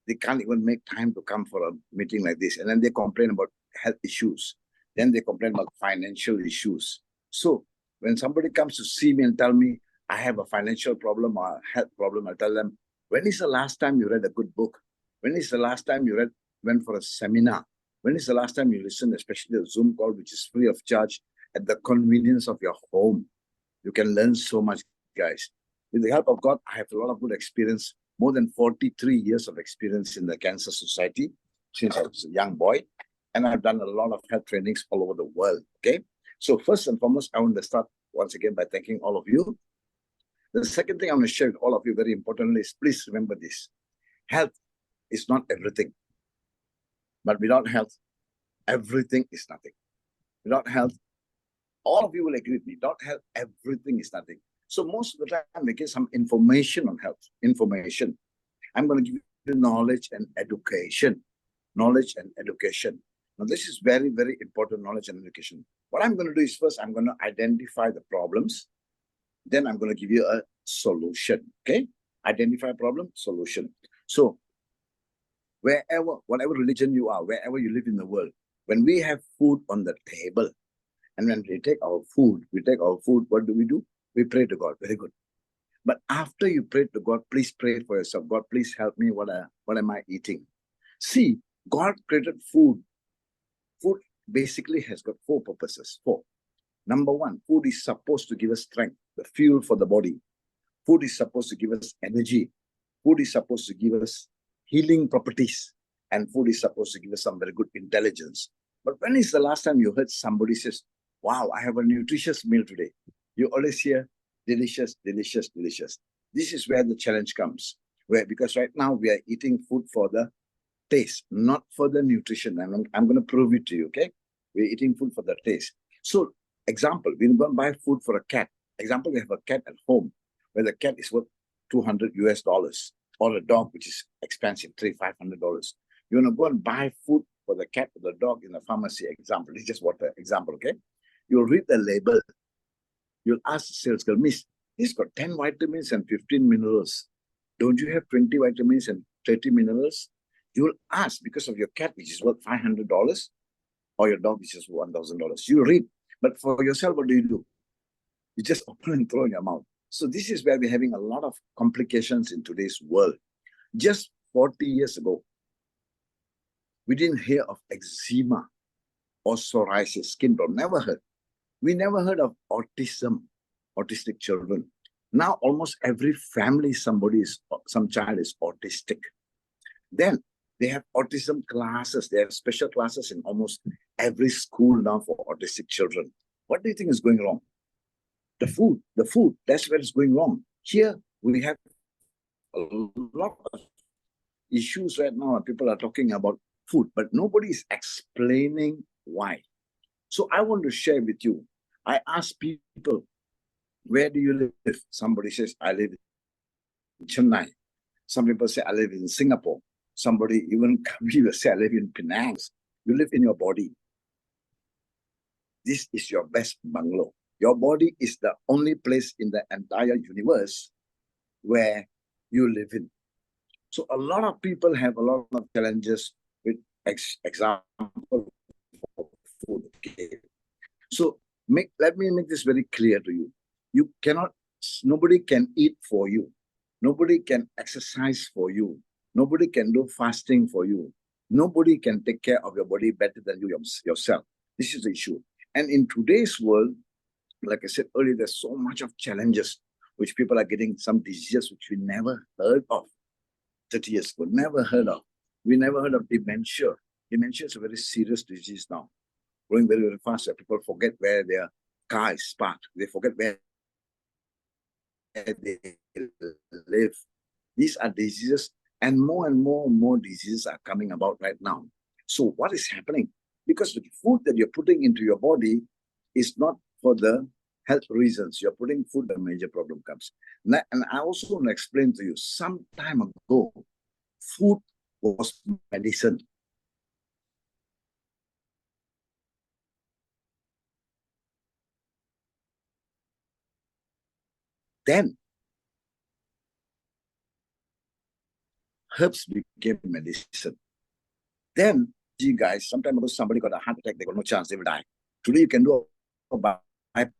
They can't even make time to come for a meeting like this. And then they complain about health issues. Then they complain about financial issues. So when somebody comes to see me and tell me I have a financial problem or a health problem, I tell them, when is the last time you read a good book? When is the last time you went for a seminar? When is the last time you listened, especially a Zoom call, which is free of charge at the convenience of your home? You can learn so much, guys. With the help of God, I have a lot of good experience, more than 43 years of experience in the Cancer Society since I was a young boy. And I've done a lot of health trainings all over the world, okay? So first and foremost, I want to start once again by thanking all of you. The second thing I want to share with all of you very importantly is please remember this. Health is not everything. But without health, everything is nothing. Without health, all of you will agree with me. Without health, everything is nothing. So most of the time, we get some information on health. Information. I'm going to give you knowledge and education. Knowledge and education. Now, this is very, very important, knowledge and education. What I'm going to do is first, I'm going to identify the problems. Then I'm going to give you a solution. Okay? Identify problem, solution. So whatever religion you are, wherever you live in the world, when we have food on the table, and when we take our food, what do? We pray to God. Very good. But after you pray to God, please pray for yourself. God, please help me. What am I eating? See, God created food. Food basically has got four purposes. Four. Number one, food is supposed to give us strength, the fuel for the body. Food is supposed to give us energy. Food is supposed to give us healing properties. And food is supposed to give us some very good intelligence. But when is the last time you heard somebody says, wow, I have a nutritious meal today? You always hear delicious, delicious, delicious. This is where the challenge comes. Because right now we are eating food for the taste, not for the nutrition. And I'm going to prove it to you, okay? We're eating food for the taste. So, example, we're going to buy food for a cat. Example, we have a cat at home where the cat is worth $200 or a dog, which is expensive, $300-$500. You want to go and buy food for the cat or the dog in the pharmacy, example. It's just what the example, okay? You'll read the label. You'll ask the sales girl, Miss, this got 10 vitamins and 15 minerals. Don't you have 20 vitamins and 30 minerals? You'll ask because of your cat, which is worth $500, or your dog, which is $1,000. You read. But for yourself, what do? You just open and throw in your mouth. So this is where we're having a lot of complications in today's world. Just 40 years ago, we didn't hear of eczema or psoriasis, skin problem. Never heard. We never heard of autism, autistic children. Now almost every family, some child is autistic. Then they have autism classes. They have special classes in almost every school now for autistic children. What do you think is going wrong? The food, that's where it's going wrong. Here we have a lot of issues right now. People are talking about food, but nobody is explaining why. So I want to share with you. I ask people, where do you live? Somebody says, I live in Chennai. Some people say, I live in Singapore. Somebody even will say, I live in Penang. You live in your body. This is your best bungalow. Your body is the only place in the entire universe where you live in. So a lot of people have a lot of challenges with example for food. Okay? So let me make this very clear to you. Nobody can eat for you. Nobody can exercise for you. Nobody can do fasting for you. Nobody can take care of your body better than you yourself. This is the issue. And in today's world, like I said earlier, there's so much of challenges which people are getting, some diseases which we never heard of 30 years ago, never heard of. We never heard of dementia. Dementia is a very serious disease now, growing very, very fast. People forget where their car is parked. They forget where they live. These are diseases, and more diseases are coming about right now. So what is happening? Because the food that you're putting into your body is not for the health reasons. You're putting food, a major problem comes. And I also want to explain to you, some time ago, food was medicine. Then, herbs became medicine. Then, gee guys, sometime ago somebody got a heart attack, they got no chance, they will die. Today you can do a bypass.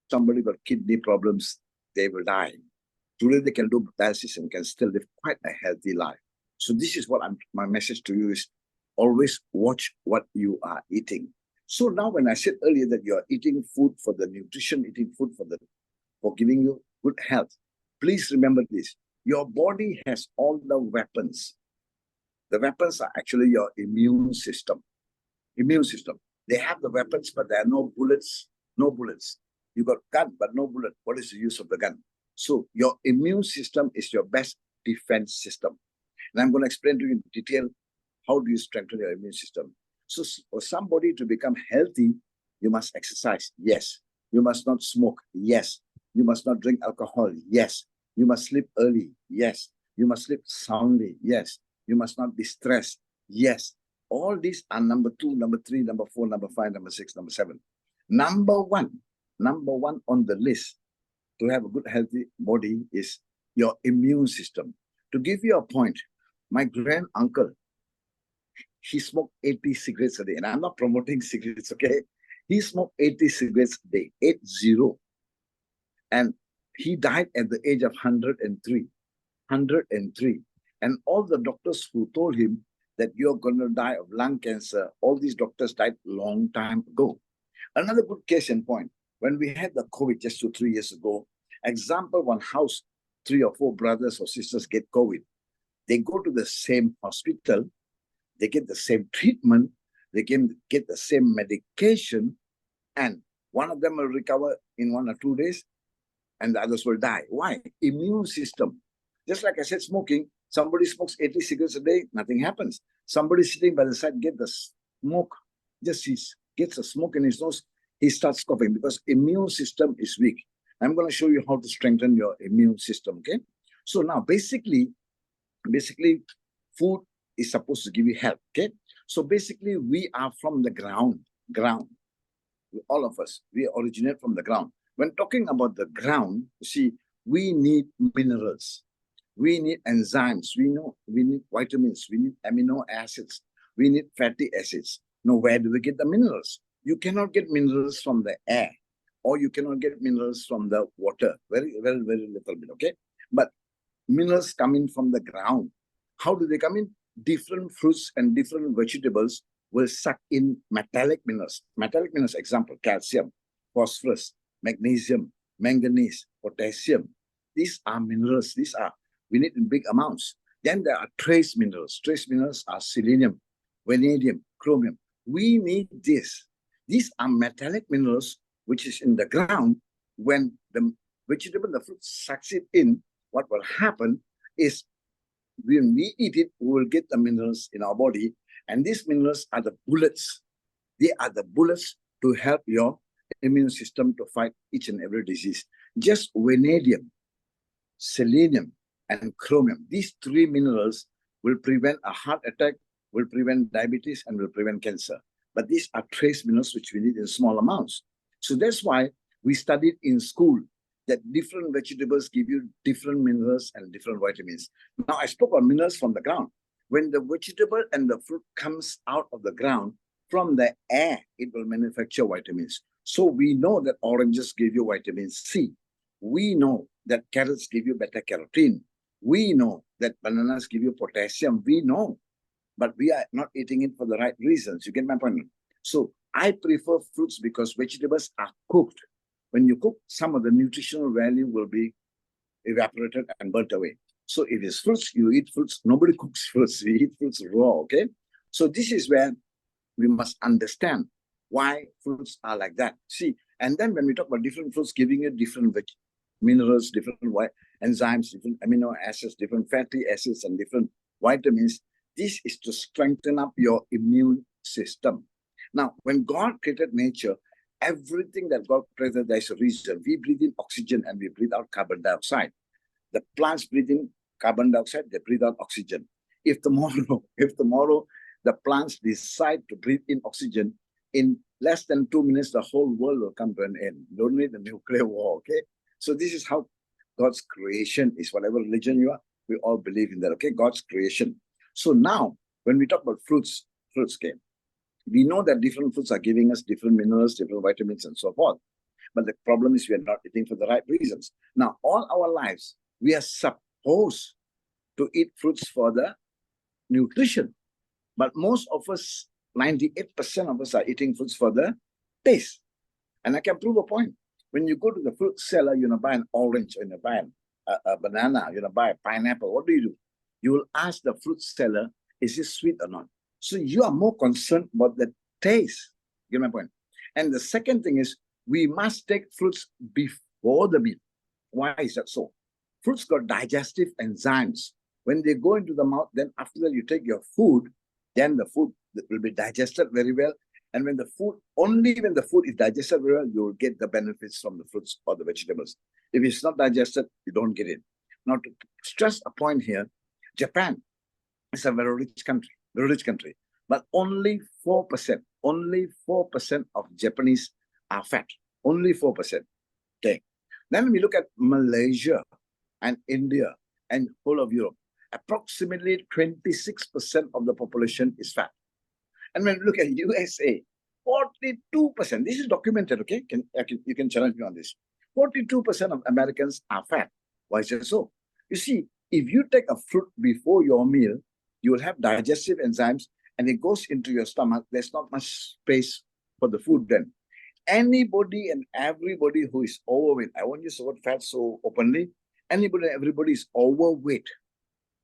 Somebody got kidney problems, they will die. Today they can do dialysis and can still live quite a healthy life. So this is what my message to you is: always watch what you are eating. So now when I said earlier that you are eating food for the nutrition, eating food for giving you good health, please remember this: your body has all the weapons. The weapons are actually your immune system. Immune system. They have the weapons, but there are no bullets. No bullets. You got gun, but no bullet. What is the use of the gun? So your immune system is your best defense system. And I'm going to explain to you in detail how do you strengthen your immune system. So for somebody to become healthy, you must exercise. Yes. You must not smoke. Yes. You must not drink alcohol. Yes. You must sleep early. Yes. You must sleep soundly. Yes. You must not be stressed. Yes. All these are number 2, number 3, number 4, number 5, number 6, number 7. Number one on the list to have a good, healthy body is your immune system. To give you a point, my grand uncle, he smoked 80 cigarettes a day. And I'm not promoting cigarettes, okay? He smoked 80 cigarettes a day, 80. And he died at the age of 103. 103. And all the doctors who told him that you're going to die of lung cancer, all these doctors died long time ago. Another good case in point, when we had the COVID just 2, 3 years ago, example, one house, 3 or 4 brothers or sisters get COVID. They go to the same hospital, they get the same treatment, they can get the same medication, and one of them will recover in 1 or 2 days, and the others will die. Why? Immune system. Just like I said, smoking, somebody smokes 80 cigarettes a day, nothing happens. Somebody sitting by the side, get the smoke, just he gets the smoke in his nose, he starts coughing because immune system is weak. I'm going to show you how to strengthen your immune system, okay? So now, basically, food is supposed to give you health, okay? So basically, we are from the ground. All of us, we originate from the ground. When talking about the ground, you see, we need minerals. We need enzymes. We need vitamins. We need amino acids. We need fatty acids. Now, where do we get the minerals? You cannot get minerals from the air, or you cannot get minerals from the water. Very, very, very little bit, okay? But minerals come in from the ground. How do they come in? Different fruits and different vegetables will suck in metallic minerals. Metallic minerals, example, calcium, phosphorus, magnesium, manganese, potassium. These are minerals. We need in big amounts. Then there are trace minerals. Trace minerals are selenium, vanadium, chromium. We need this. These are metallic minerals which is in the ground. When the vegetable, the fruit sucks it in, what will happen is when we eat it, we will get the minerals in our body. And these minerals are the bullets. They are the bullets to help your immune system to fight each and every disease. Just vanadium, selenium, and chromium. These 3 minerals will prevent a heart attack, will prevent diabetes, and will prevent cancer. But these are trace minerals which we need in small amounts. So that's why we studied in school that different vegetables give you different minerals and different vitamins. Now, I spoke on minerals from the ground. When the vegetable and the fruit comes out of the ground, from the air, it will manufacture vitamins. So we know that oranges give you vitamin C. We know that carrots give you beta-carotene. We know that bananas give you potassium. We know, but we are not eating it for the right reasons. You get my point? So I prefer fruits because vegetables are cooked. When you cook, some of the nutritional value will be evaporated and burnt away. So if it's fruits, you eat fruits. Nobody cooks fruits. We eat fruits raw, okay? So this is where we must understand why fruits are like that. See, and then when we talk about different fruits giving you different minerals, different enzymes, different amino acids, different fatty acids, and different vitamins, this is to strengthen up your immune system. Now, when God created nature, everything that God created, there's a reason. We breathe in oxygen and we breathe out carbon dioxide. The plants breathe in carbon dioxide, they breathe out oxygen. If tomorrow the plants decide to breathe in oxygen, in less than 2 minutes, the whole world will come to an end. You don't need a nuclear war, okay? So this is how God's creation is. Whatever religion you are, we all believe in that, okay? God's creation. So now, when we talk about fruits came. We know that different fruits are giving us different minerals, different vitamins, and so forth. But the problem is we are not eating for the right reasons. Now, all our lives, we are supposed to eat fruits for the nutrition. But most of us, 98% of us are eating fruits for the taste. And I can prove a point. When you go to the fruit seller, you buy an orange, or you buy a banana, you buy a pineapple, what do? You will ask the fruit seller, is it sweet or not? So you are more concerned about the taste. You get my point? And the second thing is, we must take fruits before the meal. Why is that so? Fruits got digestive enzymes. When they go into the mouth, then after that you take your food, then the food will be digested very well. And only when the food is digested very well, you will get the benefits from the fruits or the vegetables. If it's not digested, you don't get it. Now, to stress a point here, Japan is a very rich country, but only 4% of Japanese are fat. Only 4%. Okay. Then we look at Malaysia and India and whole of Europe. Approximately 26% of the population is fat. And when we look at USA, 42%. This is documented, okay? You can challenge me on this. 42% of Americans are fat. Why is that so? You see, if you take a fruit before your meal, you will have digestive enzymes and it goes into your stomach. There's not much space for the food then. Anybody and everybody who is overweight, I won't use the word fat so openly, anybody and everybody is overweight.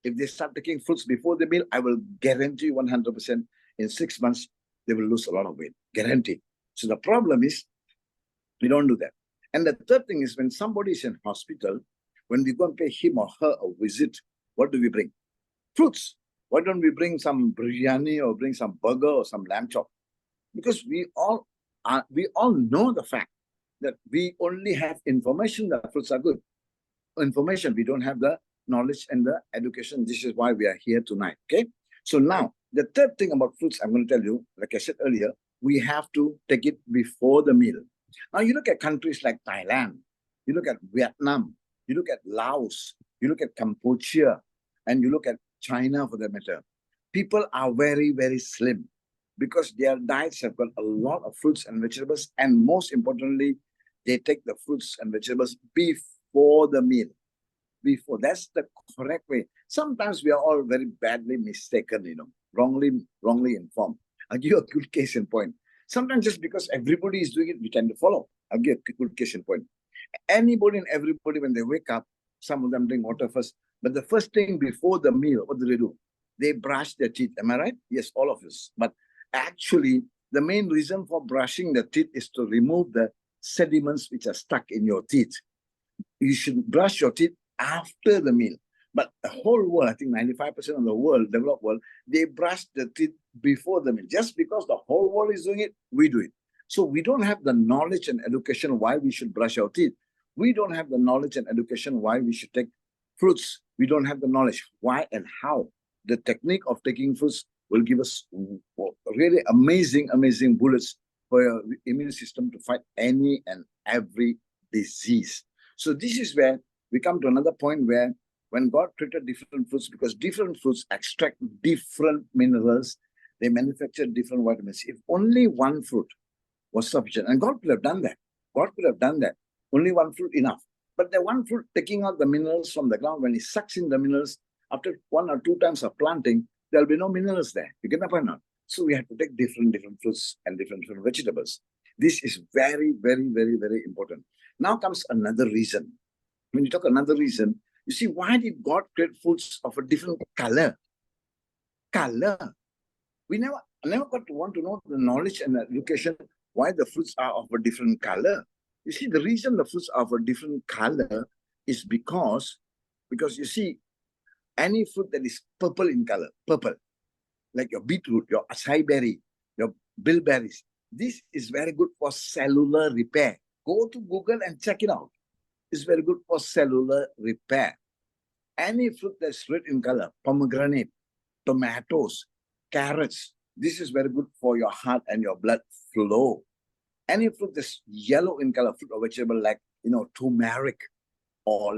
If they start taking fruits before the meal, I will guarantee 100% in 6 months, they will lose a lot of weight. Guarantee. So the problem is, we don't do that. And the third thing is, when somebody is in hospital, when we go and pay him or her a visit, what do we bring? Fruits. Why don't we bring some biryani or bring some burger or some lamb chop? Because we all know the fact that we only have information that fruits are good. Information, we don't have the knowledge and the education. This is why we are here tonight, okay? So now, the third thing about fruits, I'm going to tell you, like I said earlier, we have to take it before the meal. Now, you look at countries like Thailand, you look at Vietnam, you look at Laos, you look at Cambodia, and you look at China for that matter. People are very, very slim because their diets have got a lot of fruits and vegetables, and most importantly, they take the fruits and vegetables before the meal. That's the correct way. Sometimes we are all very badly mistaken, wrongly informed. I'll give you a good case in point. Sometimes just because everybody is doing it, we tend to follow. I'll give a good case in point. Anybody and everybody, when they wake up, some of them drink water first, but the first thing before the meal, what do? They brush their teeth. Am I right? Yes, all of us. But actually, the main reason for brushing the teeth is to remove the sediments which are stuck in your teeth. You should brush your teeth after the meal. But the whole world, I think 95% of the world, developed world, they brush the teeth before the meal. Just because the whole world is doing it, we do it. So we don't have the knowledge and education why we should brush our teeth. We don't have the knowledge and education why we should take fruits. We don't have the knowledge why and how. The technique of taking fruits will give us really amazing bullets for your immune system to fight any and every disease. So this is where we come to another point where when God created different fruits, because different fruits extract different minerals, they manufacture different vitamins. If only one fruit was sufficient, and God could have done that. God could have done that. Only one fruit enough. But the one fruit taking out the minerals from the ground, when it sucks in the minerals, after 1 or 2 times of planting, there will be no minerals there. You get my point now? So we have to take different fruits and different vegetables. This is very, very, very, very important. Now comes another reason. When you talk another reason, you see, why did God create fruits of a different color? Color. We never got to want to know the knowledge and education why the fruits are of a different color. You see, the reason the fruits are of a different color is because you see, any fruit that is purple in color, purple, like your beetroot, your acai berry, your bilberries, this is very good for cellular repair. Go to Google and check it out. It's very good for cellular repair. Any fruit that's red in color, pomegranate, tomatoes, carrots, this is very good for your heart and your blood flow. Any fruit that's yellow in color, fruit or vegetable like, turmeric, or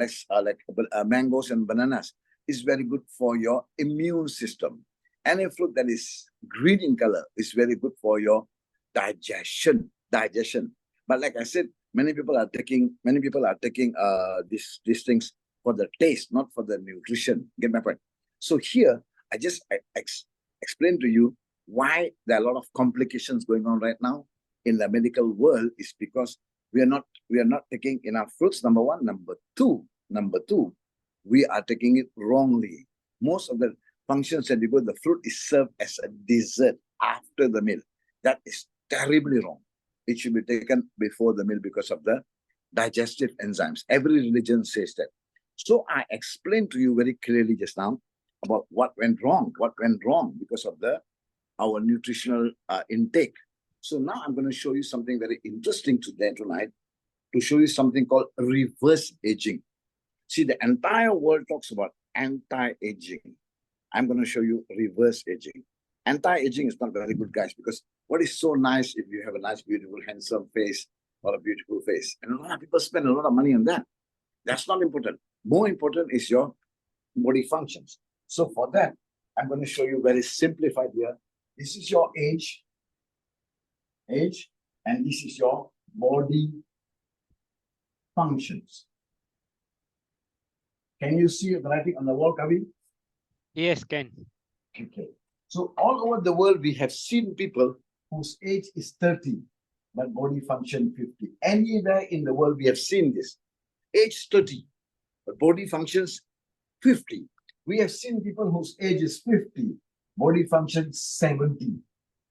mangoes and bananas is very good for your immune system. Any fruit that is green in color is very good for your digestion. But like I said, many people are taking these things for the taste, not for the nutrition. Get my point? So here I just explain to you why there are a lot of complications going on right now in the medical world is because we are not taking enough fruits. Number one. Number two, we are taking it wrongly. Most of the functions that you go, the fruit is served as a dessert after the meal. That is terribly wrong. It should be taken before the meal because of the digestive enzymes. Every religion says that. So I explained to you very clearly just now about what went wrong because of our nutritional intake. So now I'm going to show you something very interesting tonight, to show you something called reverse aging. See, the entire world talks about anti-aging. I'm going to show you reverse aging. Anti-aging is not very good, guys, because what is so nice if you have a nice, beautiful, handsome face or a beautiful face? And a lot of people spend a lot of money on that. That's not important. More important is your body functions. So for that, I'm going to show you very simplified here. This is your age, and this is your body functions. Can you see the writing on the wall, Kavi? Yes, can. Okay. So all over the world, we have seen people whose age is 30, but body function 50. Anywhere in the world, we have seen this. Age 30, but body functions 50. We have seen people whose age is 50, body functions 70.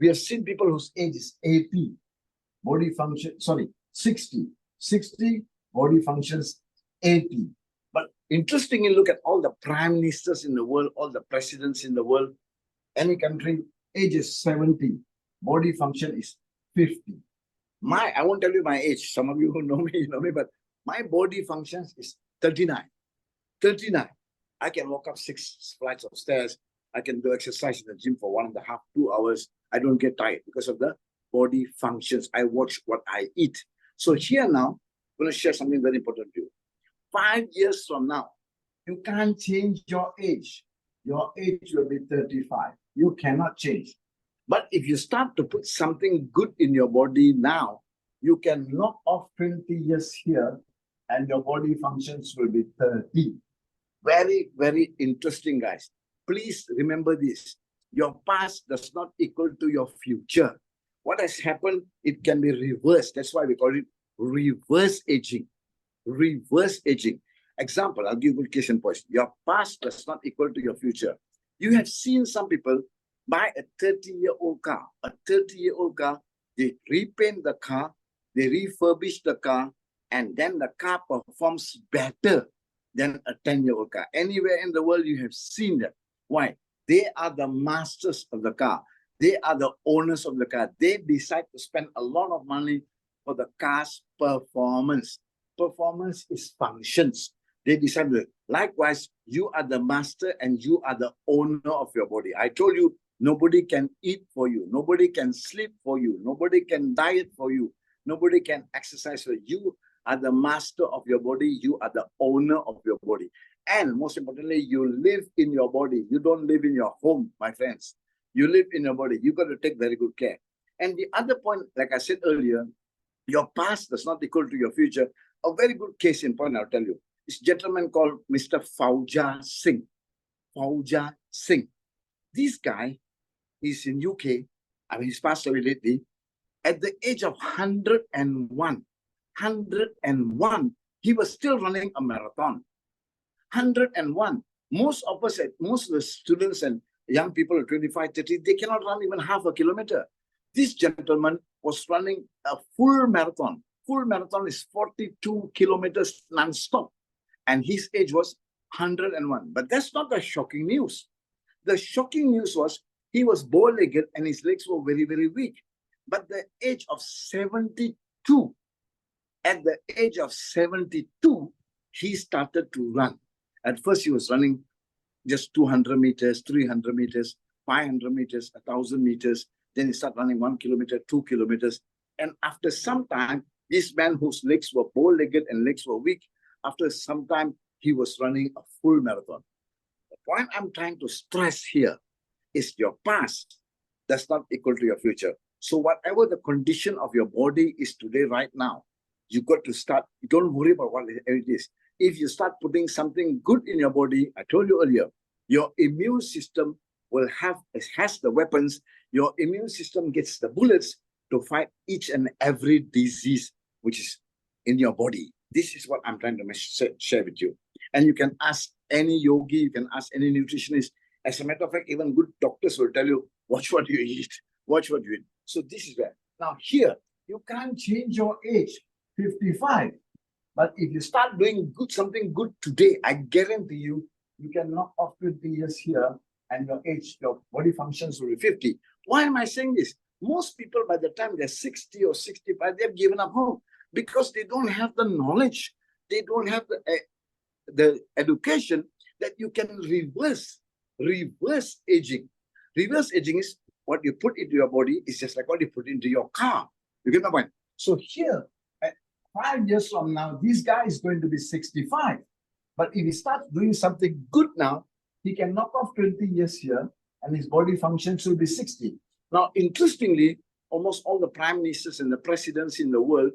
We have seen people whose age is 80, body function, 60. 60, body functions 80. But interestingly, look at all the prime ministers in the world, all the presidents in the world, any country, age is 70, body function is 50. I won't tell you my age. Some of you who know me, you know me, but my body functions is 39. 39. I can walk up 6 flights of stairs. I can do exercise in the gym for 1.5, 2 hours. I don't get tired because of the body functions. I watch what I eat. So here now, I'm going to share something very important to you. 5 years from now, you can't change your age. Your age will be 35. You cannot change. But if you start to put something good in your body now, you can knock off 20 years here and your body functions will be 30. Very, very interesting, guys. Please remember this. Your past does not equal to your future. What has happened, it can be reversed. That's why we call it reverse aging. Reverse aging. Example, I'll give you a case in point. Your past does not equal to your future. You have seen some people buy a 30-year-old car. A 30-year-old car, they repaint the car, they refurbish the car, and then the car performs better than a 10-year-old car. Anywhere in the world, you have seen that. Why? They are the masters of the car. They are the owners of the car. They decide to spend a lot of money for the car's performance. Performance is functions. They decide that. Likewise, you are the master and you are the owner of your body. I told you, nobody can eat for you. Nobody can sleep for you. Nobody can diet for you. Nobody can exercise for you. You are the master of your body. You are the owner of your body. And most importantly, you live in your body. You don't live in your home, my friends. You live in your body. You got to take very good care. And the other point, like I said earlier, your past does not equal to your future. A very good case in point, I'll tell you. This gentleman called Mr. Fauja Singh. Fauja Singh. This guy is in UK. I mean, he's passed away lately. At the age of 101, he was still running a marathon. 101. Most of us, most of the students and young people at 25, 30, they cannot run even half a kilometer. This gentleman was running a full marathon. Full marathon is 42 kilometers non-stop. And his age was 101. But that's not the shocking news. The shocking news was he was bow-legged and his legs were very, very weak. But at the age of 72, he started to run. At first, he was running just 200 meters, 300 meters, 500 meters, 1,000 meters. Then he started running 1 kilometer, 2 kilometers. And after some time, this man whose legs were bow-legged and legs were weak, after some time, he was running a full marathon. The point I'm trying to stress here is your past does not equal to your future. So whatever the condition of your body is today, right now, you got to start. Don't worry about what it is. If you start putting something good in your body, I told you earlier, your immune system has the weapons. Your immune system gets the bullets to fight each and every disease which is in your body. This is what I'm trying to share with you. And you can ask any yogi, you can ask any nutritionist. As a matter of fact, even good doctors will tell you, watch what you eat, watch what you eat. So this is where. Now here, you can't change your age, 55. But if you start doing something good today, I guarantee you, you can knock off 20 years here and your age, your body functions will be 50. Why am I saying this? Most people, by the time they're 60 or 65, they've given up hope because they don't have the knowledge. They don't have the education that you can reverse aging. Reverse aging is what you put into your body is just like what you put into your car. You get my point? So here, 5 years from now, this guy is going to be 65. But if he starts doing something good now, he can knock off 20 years here and his body functions will be 60. Now, interestingly, almost all the prime ministers and the presidents in the world,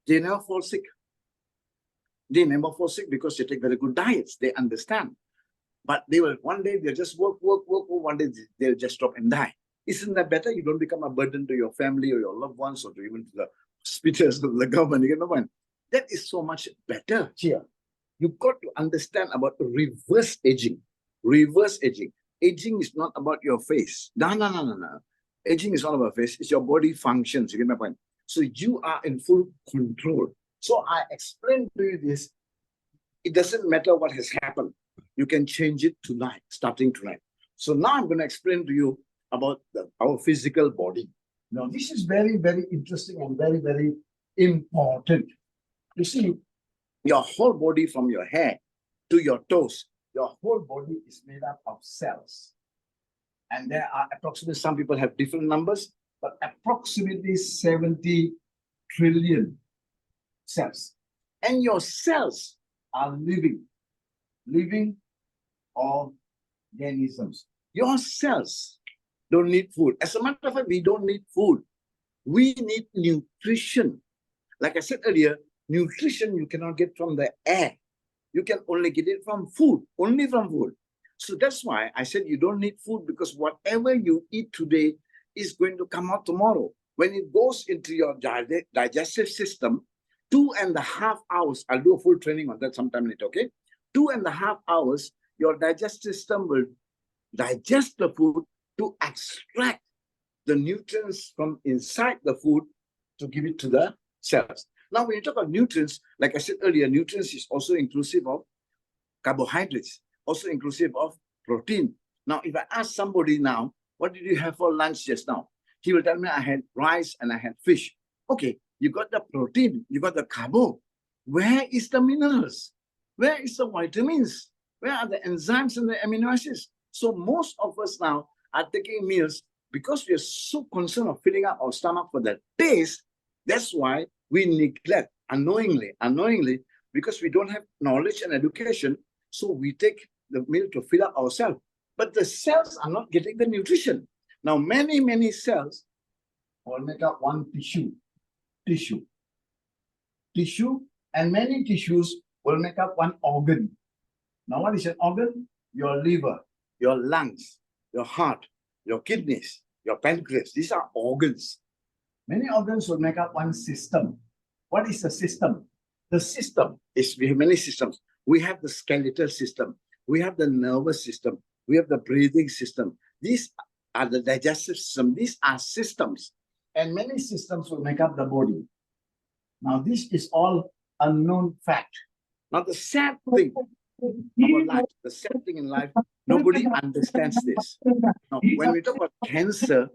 they never fall sick. They never fall sick because they take very good diets. They understand. But they will one day they'll just work. One day they'll just stop and die. Isn't that better? You don't become a burden to your family or your loved ones or to even to the hospitals of the government. You get my point? That is so much better here. You've got to understand about reverse aging. Reverse aging. Aging is not about your face. No. Aging is not about face. It's your body functions. You get my point? So you are in full control. So I explained to you this. It doesn't matter what has happened. You can change it tonight, starting tonight. So now I'm going to explain to you about our physical body. Now, this is very, very interesting and very, very important. You see, your whole body from your hair to your toes, your whole body is made up of cells. And there are approximately, some people have different numbers, but approximately 70 trillion cells. And your cells are living organisms. Your cells don't need food. As a matter of fact, we don't need food. We need nutrition. Like I said earlier, nutrition you cannot get from the air. You can only get it from food, only from food. So that's why I said you don't need food, because whatever you eat today is going to come out tomorrow. When it goes into your digestive system, 2.5 hours, I'll do a full training on that sometime later, okay? 2.5 hours, your digestive system will digest the food to extract the nutrients from inside the food to give it to the cells. Now, when you talk about nutrients, like I said earlier, nutrients is also inclusive of carbohydrates, also inclusive of protein. Now, if I ask somebody now, what did you have for lunch just now? He will tell me, I had rice and I had fish. Okay, you got the protein, you got the carbo. Where is the minerals? Where is the vitamins? Where are the enzymes and the amino acids? So most of us now are taking meals because we are so concerned of filling up our stomach for the taste. That's why we neglect unknowingly, because we don't have knowledge and education. So we take the meal to fill up ourselves. But the cells are not getting the nutrition. Now, many cells will make up one tissue, and many tissues will make up one organ. Now, what is an organ? Your liver, your lungs, your heart, your kidneys, your pancreas. These are organs. Many organs will make up one system. What is the system? The system is, we have many systems. We have the skeletal system. We have the nervous system. We have the breathing system. These are the digestive system. These are systems. And many systems will make up the body. Now, this is all unknown fact. Now, the sad thing about life, the sad thing in life, nobody understands this. Now, when we talk about cancer,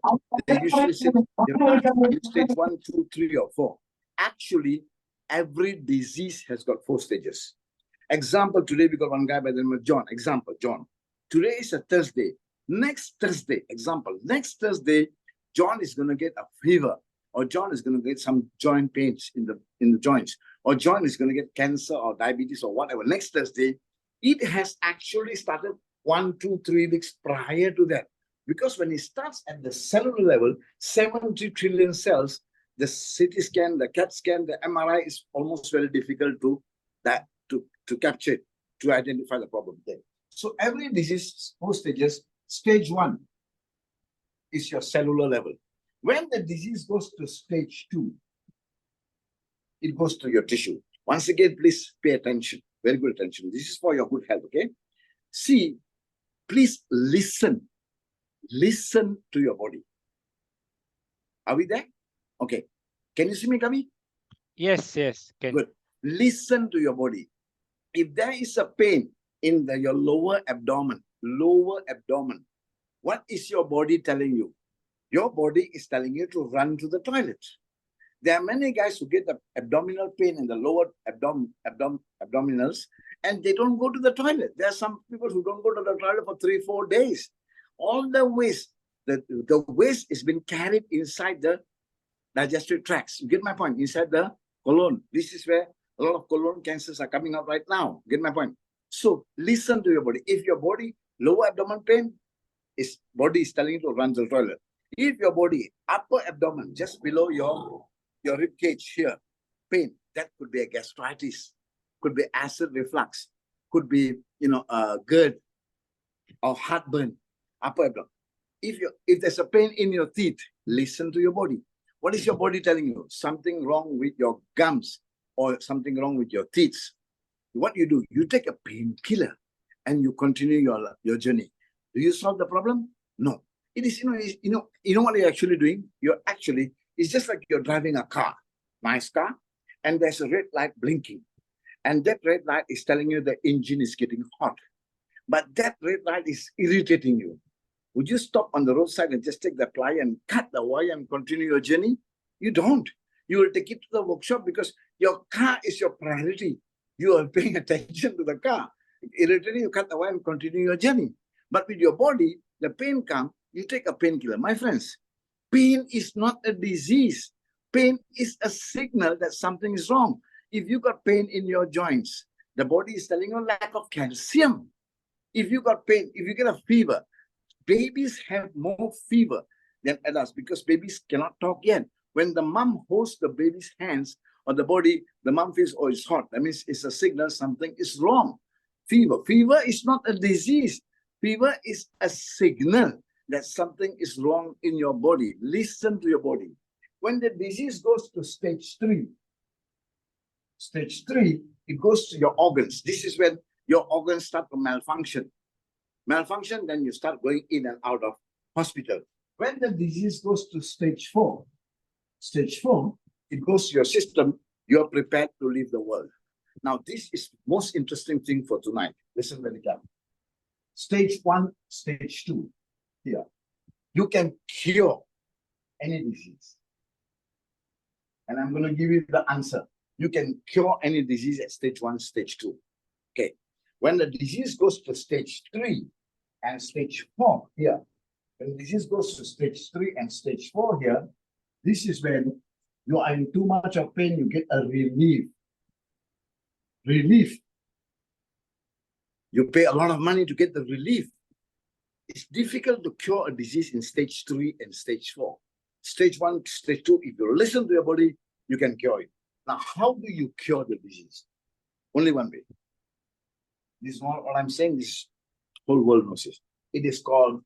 they usually say, stage 1, 2, 3, or 4. Actually, every disease has got 4 stages. Example, today we got one guy by the name of John. Example, John. Today is a Thursday. Next Thursday, example, next Thursday, John is going to get a fever, or John is going to get some joint pains in the joints. or John is going to get cancer or diabetes or whatever next Thursday, it has actually started 1, 2, 3 weeks prior to that. Because when it starts at the cellular level, 70 trillion cells, the CT scan, the CAT scan, the MRI is almost very difficult to capture it, to identify the problem there. So every disease, 4 stages, stage 1 is your cellular level. When the disease goes to stage 2, it goes to your tissue. Once again, please pay attention, very good attention. This is for your good health, okay? See, please listen to your body. Are we there? Okay. Can you see me, Kavi? Yes, Ken. Good. Listen to your body. If there is a pain in your lower abdomen, what is your body telling you? Your body is telling you to run to the toilet. There are many guys who get the abdominal pain in the lower abdominals, and they don't go to the toilet. There are some people who don't go to the toilet for 3-4 days. All the waste, the waste is being carried inside the digestive tracts. You get my point? Inside the colon. This is where a lot of colon cancers are coming out right now. Get my point? So listen to your body. If your body, lower abdomen pain, body is telling you to run to the toilet. If your body, upper abdomen, just below your rib cage here, pain, that could be a gastritis, could be acid reflux, could be GERD or heartburn, upper abdomen. If there's a pain in your teeth, listen to your body. What is your body telling you? Something wrong with your gums or something wrong with your teeth. What you do, you take a painkiller and you continue your journey. Do you solve the problem? No. It is, you know what you're actually doing? It's just like you're driving a car, nice car, and there's a red light blinking. And that red light is telling you the engine is getting hot. But that red light is irritating you. Would you stop on the roadside and just take the ply and cut the wire and continue your journey? You don't. You will take it to the workshop because your car is your priority. You are paying attention to the car. Irritating, you cut the wire and continue your journey. But with your body, the pain comes, you take a painkiller. My friends, pain is not a disease. Pain is a signal that something is wrong. If you got pain in your joints, the body is telling you lack of calcium. If you got pain, if you get a fever, babies have more fever than adults because babies cannot talk yet. When the mom holds the baby's hands or the body, the mom feels, oh, it's hot. That means it's a signal something is wrong. Fever is not a disease. Fever is a signal that something is wrong in your body. Listen to your body. When the disease goes to stage 3, it goes to your organs. This is when your organs start to malfunction. Then you start going in and out of hospital. When the disease goes to stage 4, it goes to your system. You're prepared to leave the world. Now, this is most interesting thing for tonight. Listen very carefully. Stage 1, stage 2. Here, you can cure any disease. And I'm going to give you the answer. You can cure any disease at stage 1, stage 2. Okay. When the disease goes to stage 3 and stage 4 here, when the disease goes to stage 3 and stage 4 here, this is when you are in too much of pain, you get a relief. You pay a lot of money to get the relief. It's difficult to cure a disease in stage 3 and stage 4. Stage 1, stage 2, if you listen to your body, you can cure it. Now, how do you cure the disease? Only one way. This is not what I'm saying, this whole world knows it. It is called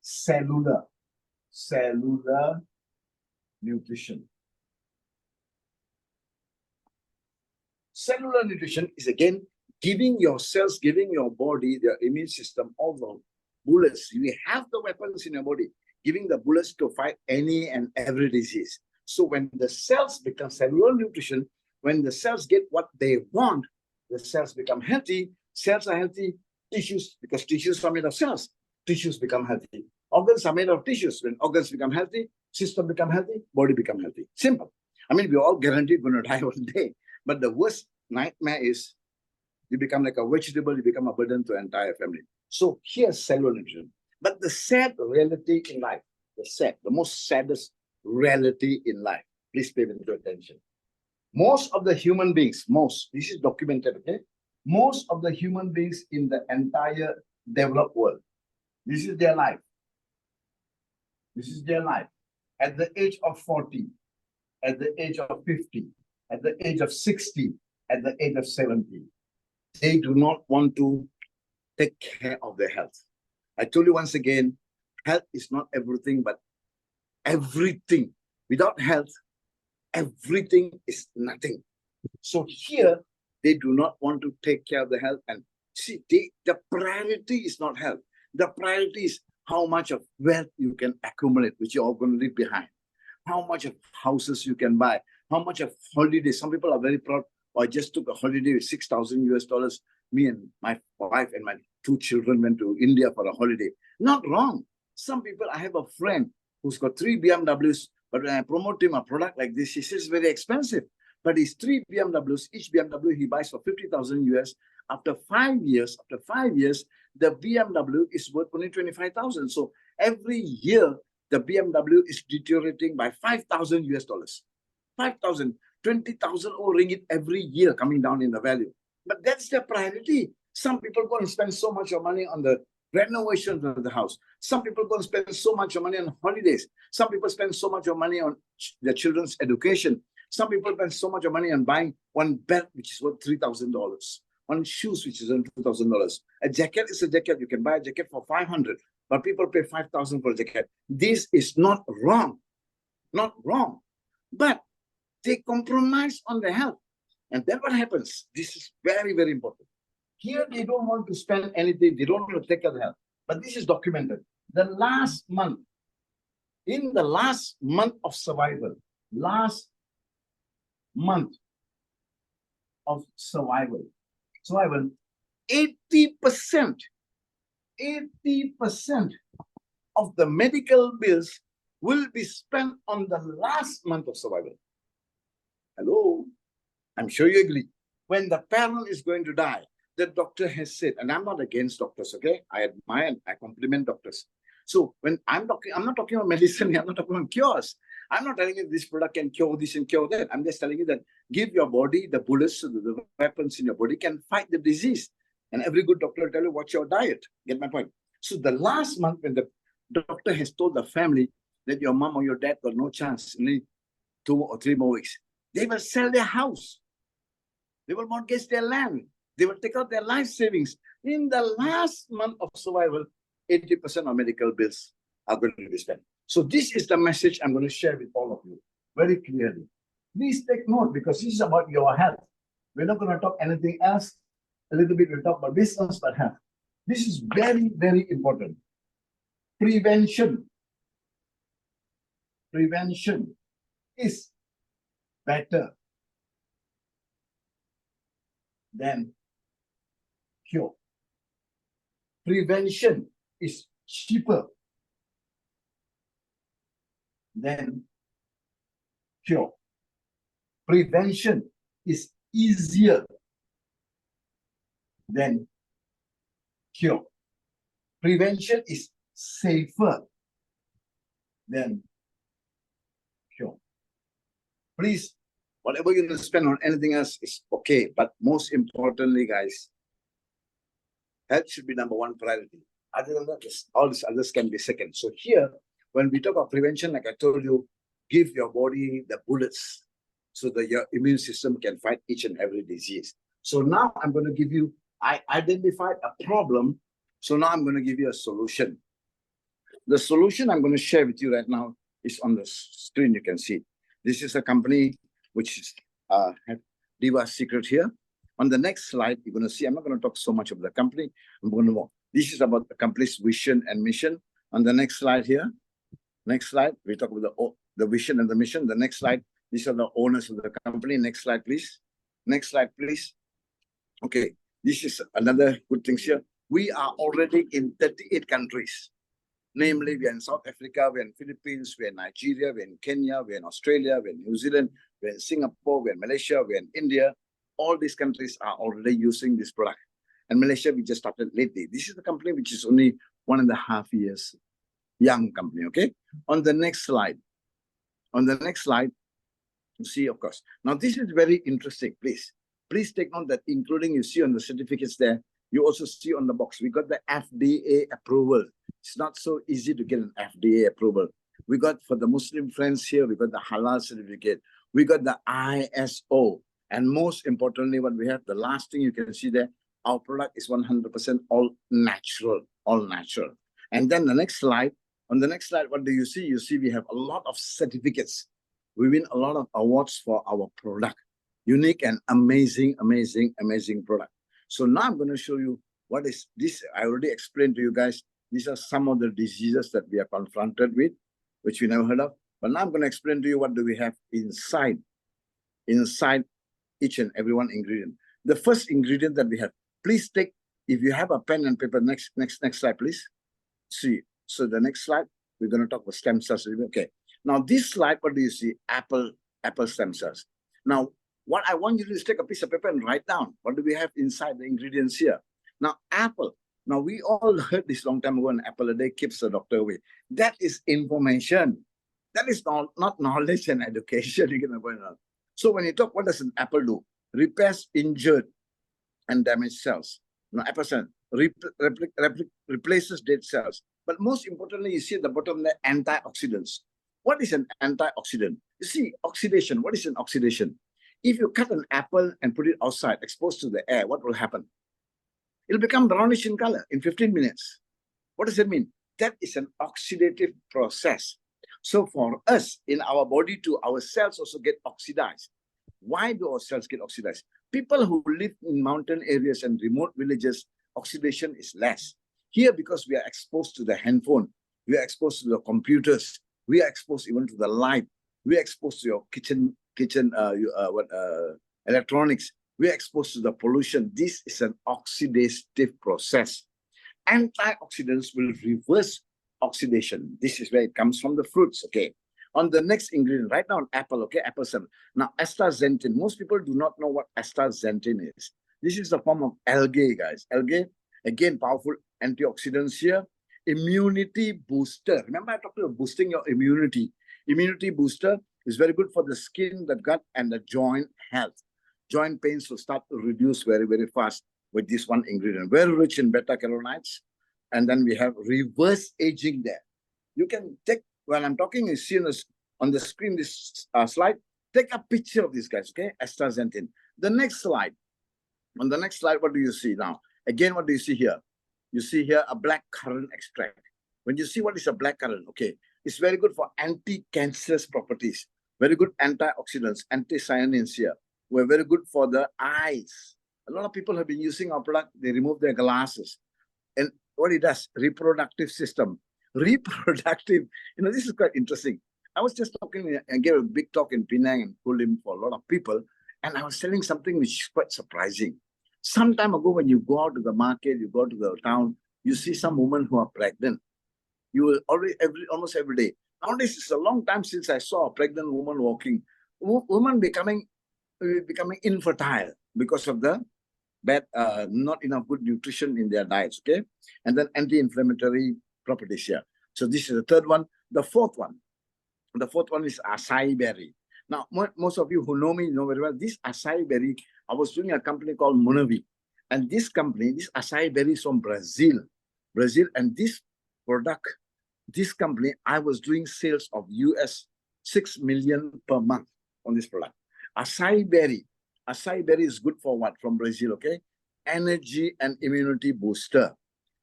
cellular nutrition. Cellular nutrition is again giving your cells, giving your body, the immune system, all the bullets. You have the weapons in your body, giving the bullets to fight any and every disease. So when the cells become cellular nutrition, when the cells get what they want, the cells become healthy. Cells are healthy, tissues, because tissues are made of cells, tissues become healthy. Organs are made of tissues. When organs become healthy, system become healthy, body become healthy. Simple. I mean, we're all guaranteed going to die one day. But the worst nightmare is you become like a vegetable, you become a burden to the entire family. So here's cellular nutrition. But the sad reality in life, the most saddest reality in life Please pay very good attention. Most of the human beings, this is documented, okay? Most of the human beings in the entire developed world, this is their life. This is their life. At the age of 40, at the age of 50, at the age of 60, at the age of 70, they do not want to take care of their health. I told you once again, health is not everything, but everything. Without health, everything is nothing. So here, they do not want to take care of the health. And see, the priority is not health. The priority is how much of wealth you can accumulate, which you're all going to leave behind. How much of houses you can buy. How much of holidays. Some people are very proud. I just took a holiday with $6,000 US. Me and my wife and my 2 children went to India for a holiday. Not wrong. Some people, I have a friend who's got 3 BMWs, but when I promote him a product like this, he says it's very expensive. But it's 3 BMWs, each BMW he buys for 50,000 US. After 5 years, the BMW is worth only 25,000. So every year, the BMW is deteriorating by 5,000 US dollars. 5,000, 20,000 ringgit every year coming down in the value. But that's their priority. Some people go and spend so much of money on the renovation of the house. Some people go and spend so much of money on holidays. Some people spend so much of money on their children's education. Some people spend so much of money on buying one belt, which is worth $3,000. One shoes, which is worth $2,000. A jacket is a jacket. You can buy a jacket for 500, but people pay 5,000 for a jacket. This is not wrong. Not wrong. But they compromise on their health. And then what happens? This is very, very important. Here, they don't want to spend anything. They don't want to take care of the health. But this is documented. The last month, in the last month of survival, 80% of the medical bills will be spent on the last month of survival. Hello? I'm sure you agree. When the parent is going to die, the doctor has said, and I'm not against doctors, okay? I admire and I compliment doctors. So when I'm not talking about medicine, I'm not talking about cures. I'm not telling you this product can cure this and cure that. I'm just telling you that give your body the bullets, so that the weapons in your body can fight the disease. And every good doctor will tell you what's your diet. Get my point? So the last month when the doctor has told the family that your mom or your dad got no chance, only 2 or 3 more weeks, they will sell their house. They will mortgage their land. They will take out their life savings. In the last month of survival, 80% of medical bills are going to be spent. So this is the message I'm going to share with all of you very clearly. Please take note, because this is about your health. We're not going to talk anything else. A little bit we'll talk about business, but health. This is very, very important. Prevention is better than cure. Prevention is cheaper than cure. Prevention is easier than cure. Prevention is safer than cure. Please, whatever you're going to spend on anything else is okay. But most importantly, guys, health should be #1 priority. Other than that, all these others can be second. So here, when we talk about prevention, like I told you, give your body the bullets so that your immune system can fight each and every disease. So now I'm going to give you, I identified a problem. So now I'm going to give you a solution. The solution I'm going to share with you right now is on the screen. You can see this is a company which is Diva secret here. On the next slide, you're going to see, I'm not going to talk so much about the company. I'm going to walk. This is about the company's vision and mission. On the next slide here, next slide, we talk about the vision and the mission. The next slide, these are the owners of the company. Next slide, please. Next slide, please. Okay, this is another good thing here. We are already in 38 countries. Namely, we are in South Africa, we're in Philippines, we're in Nigeria, we're in Kenya, we're in Australia, we're in New Zealand, we're in Singapore, we're in Malaysia, we're in India. All these countries are already using this product. And Malaysia, we just started lately. This is the company which is only 1.5 years young company, okay? On the next slide, See, of course. Now, this is very interesting. Please take note that including you see on the certificates there, you also see on the box, we got the FDA approval. It's not so easy to get an FDA approval. We got, for the Muslim friends here, we got the halal certificate. We got the ISO. And most importantly, what we have, the last thing you can see there, our product is 100% all natural, all natural. And then the next slide, on the next slide, what do you see? You see we have a lot of certificates. We win a lot of awards for our product. Unique and amazing, amazing, amazing product. So now I'm going to show you what is this. I already explained to you guys. These are some of the diseases that we are confronted with, which we never heard of. But now I'm going to explain to you what do we have inside each and every one ingredient. The first ingredient that we have, please take, if you have a pen and paper, next slide, please. See, so the next slide, we're going to talk about stem cells. Okay. Now this slide, what do you see? Apple stem cells. Now, what I want you to do is take a piece of paper and write down what do we have inside the ingredients here. Now, apple. Now, we all heard this long time ago, an apple a day keeps the doctor away. That is information. That is not knowledge and education. So when you talk, what does an apple do? Repairs injured and damaged cells. Now, apple cell replaces dead cells. But most importantly, you see at the bottom the antioxidants. What is an antioxidant? You see, oxidation. What is an oxidation? If you cut an apple and put it outside, exposed to the air, what will happen? It'll become brownish in color in 15 minutes. What does it mean? That is an oxidative process. So for us, in our body too, our cells also get oxidized. Why do our cells get oxidized? People who live in mountain areas and remote villages, oxidation is less. Here, because we are exposed to the handphone, we are exposed to the computers, we are exposed even to the light, we are exposed to your kitchen electronics, we are exposed to the pollution. This is an oxidative process. Antioxidants will reverse oxidation. This is where it comes from the fruits, okay? On the next ingredient, right now on apple, okay, apple cell. Now, astaxanthin. Most people do not know what astaxanthin is. This is the form of algae, guys. Algae, again, powerful antioxidants here. Immunity booster. Remember I talked about boosting your immunity. Immunity booster is very good for the skin, the gut, and the joint health. Joint pains will start to reduce very, very fast with this one ingredient. Very rich in beta-carotenoids. And then we have reverse aging there. You can take, when I'm talking, you see on the screen, this slide, take a picture of these guys, okay? Astaxanthin. The next slide. On the next slide, what do you see now? Again, what do you see here? You see here a black currant extract. When you see what is a black currant, okay, it's very good for anti-cancerous properties. Very good antioxidants, anthocyanins here. We're very good for the eyes. A lot of people have been using our product. They remove their glasses. And what it does, reproductive system. Reproductive, this is quite interesting. I was just talking and gave a big talk in Penang and pulled in for a lot of people. And I was telling something which is quite surprising. Some time ago, when you go out to the market, you go to the town, you see some women who are pregnant. You will almost every day. Nowadays, it's a long time since I saw a pregnant woman walking. Women becoming infertile because of the bad, not enough good nutrition in their diets, okay? And then anti-inflammatory properties here. So this is the third one. The fourth one is acai berry. Now, most of you who know me know very well, this acai berry, I was doing a company called Monavi. And this company, this acai berry is from Brazil. And this product, this company, I was doing sales of US 6 million per month on this product. Acai berry is good for what? From Brazil, okay? Energy and immunity booster.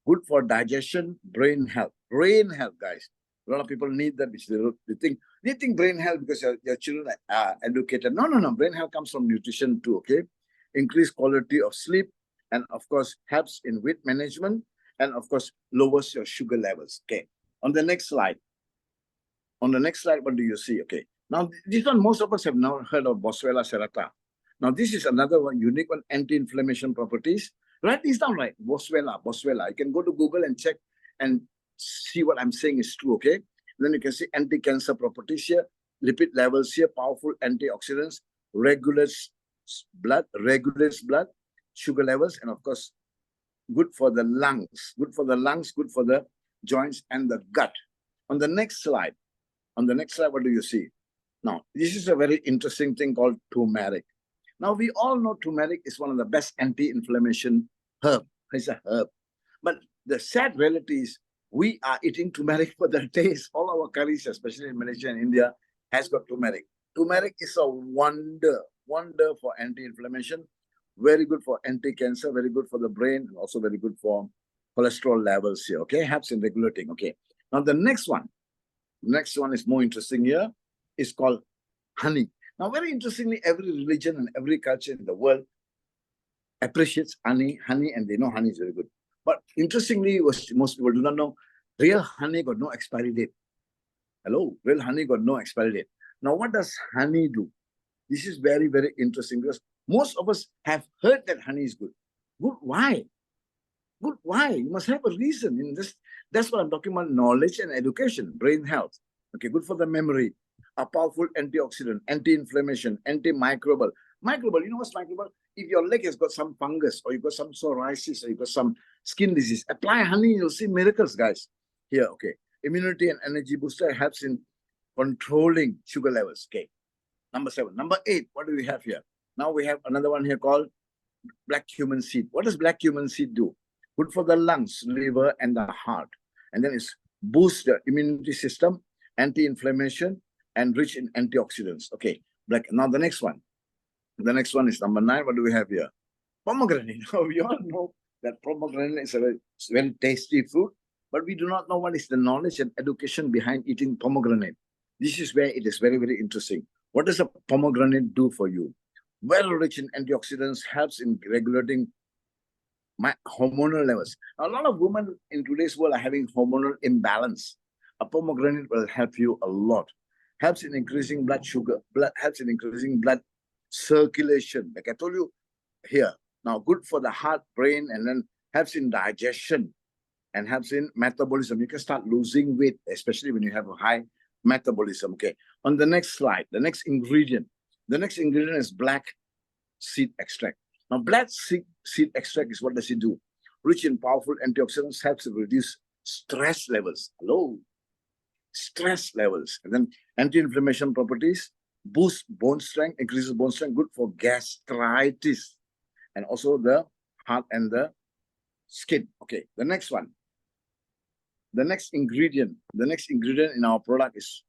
Good for digestion, brain health. Brain health, guys. A lot of people need that, which they think brain health because your children are educated. No. Brain health comes from nutrition too, okay? Increase quality of sleep, and of course, helps in weight management, and of course, lowers your sugar levels, okay? On the next slide, what do you see? Okay. Now, this one, most of us have now heard of Boswellia serrata. Now, this is another one, unique one, anti-inflammation properties. Write these down, right? Boswellia. You can go to Google and check and see what I'm saying is true, okay? Then you can see anti-cancer properties here, lipid levels here, powerful antioxidants, regulates blood, sugar levels, and of course, good for the lungs, good for the joints and the gut. On the next slide, what do you see? Now, this is a very interesting thing called turmeric. Now, we all know turmeric is one of the best anti-inflammation herb. It's a herb. But the sad reality is we are eating turmeric for the taste. All our curries, especially in Malaysia and India, has got turmeric. Turmeric is a wonder for anti-inflammation, very good for anti-cancer, very good for the brain, and also very good for cholesterol levels here, okay? Helps in regulating, okay? Now, the next one is more interesting here, is called honey. Now, very interestingly, every religion and every culture in the world appreciates honey, and they know honey is very good. But interestingly, most people do not know, real honey got no expiry date. Hello, real honey got no expiry date. Now, what does honey do? This is very, very interesting because most of us have heard that honey is good. Good, why? Good, why? You must have a reason in this. That's what I'm talking about, knowledge and education, brain health. Okay, good for the memory, a powerful antioxidant, anti-inflammation, antimicrobial. Microbial, you know what's microbial? If your leg has got some fungus or you've got some psoriasis or you've got some skin disease, apply honey, you'll see miracles, guys. Here, okay. Immunity and energy booster helps in controlling sugar levels. Okay. Number 7. Number 8, what do we have here? Now we have another one here called black cumin seed. What does black cumin seed do? Good for the lungs, liver, and the heart. And then it's boost the immunity system, anti-inflammation, and rich in antioxidants. Okay. Now the next one. The next one is number 9. What do we have here? Pomegranate. We all know that pomegranate is a very tasty fruit, but we do not know what is the knowledge and education behind eating pomegranate. This is where it is very, very interesting. What does a pomegranate do for you? Well rich in antioxidants, helps in regulating hormonal levels. Now, a lot of women in today's world are having hormonal imbalance. A pomegranate will help you a lot. Helps in increasing blood sugar, helps in increasing blood circulation. Like I told you here. Now, good for the heart, brain, and then helps in digestion and helps in metabolism. You can start losing weight, especially when you have a high metabolism. Okay. On the next slide, the next ingredient is black seed extract. Now, black seed extract is, what does it do? Rich in powerful antioxidants, helps to reduce stress levels. Hello, stress levels. And then anti-inflammation properties, boost bone strength, increases bone strength, good for gastritis, and also the heart and the skin. Okay, the next one. The next ingredient in our product is,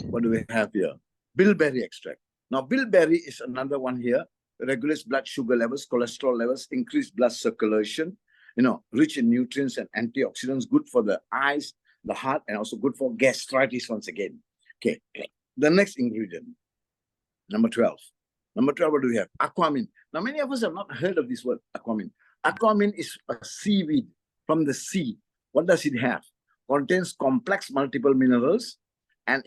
what do we have here? Bilberry extract. Now, bilberry is another one here. Regulates blood sugar levels, cholesterol levels, increase blood circulation, rich in nutrients and antioxidants, good for the eyes, the heart, and also good for gastritis once again. Okay. The next ingredient, number 12. Number 12, what do we have? Aquamin. Now, many of us have not heard of this word, aquamin. Aquamin is a seaweed from the sea. What does it have? Contains complex multiple minerals, and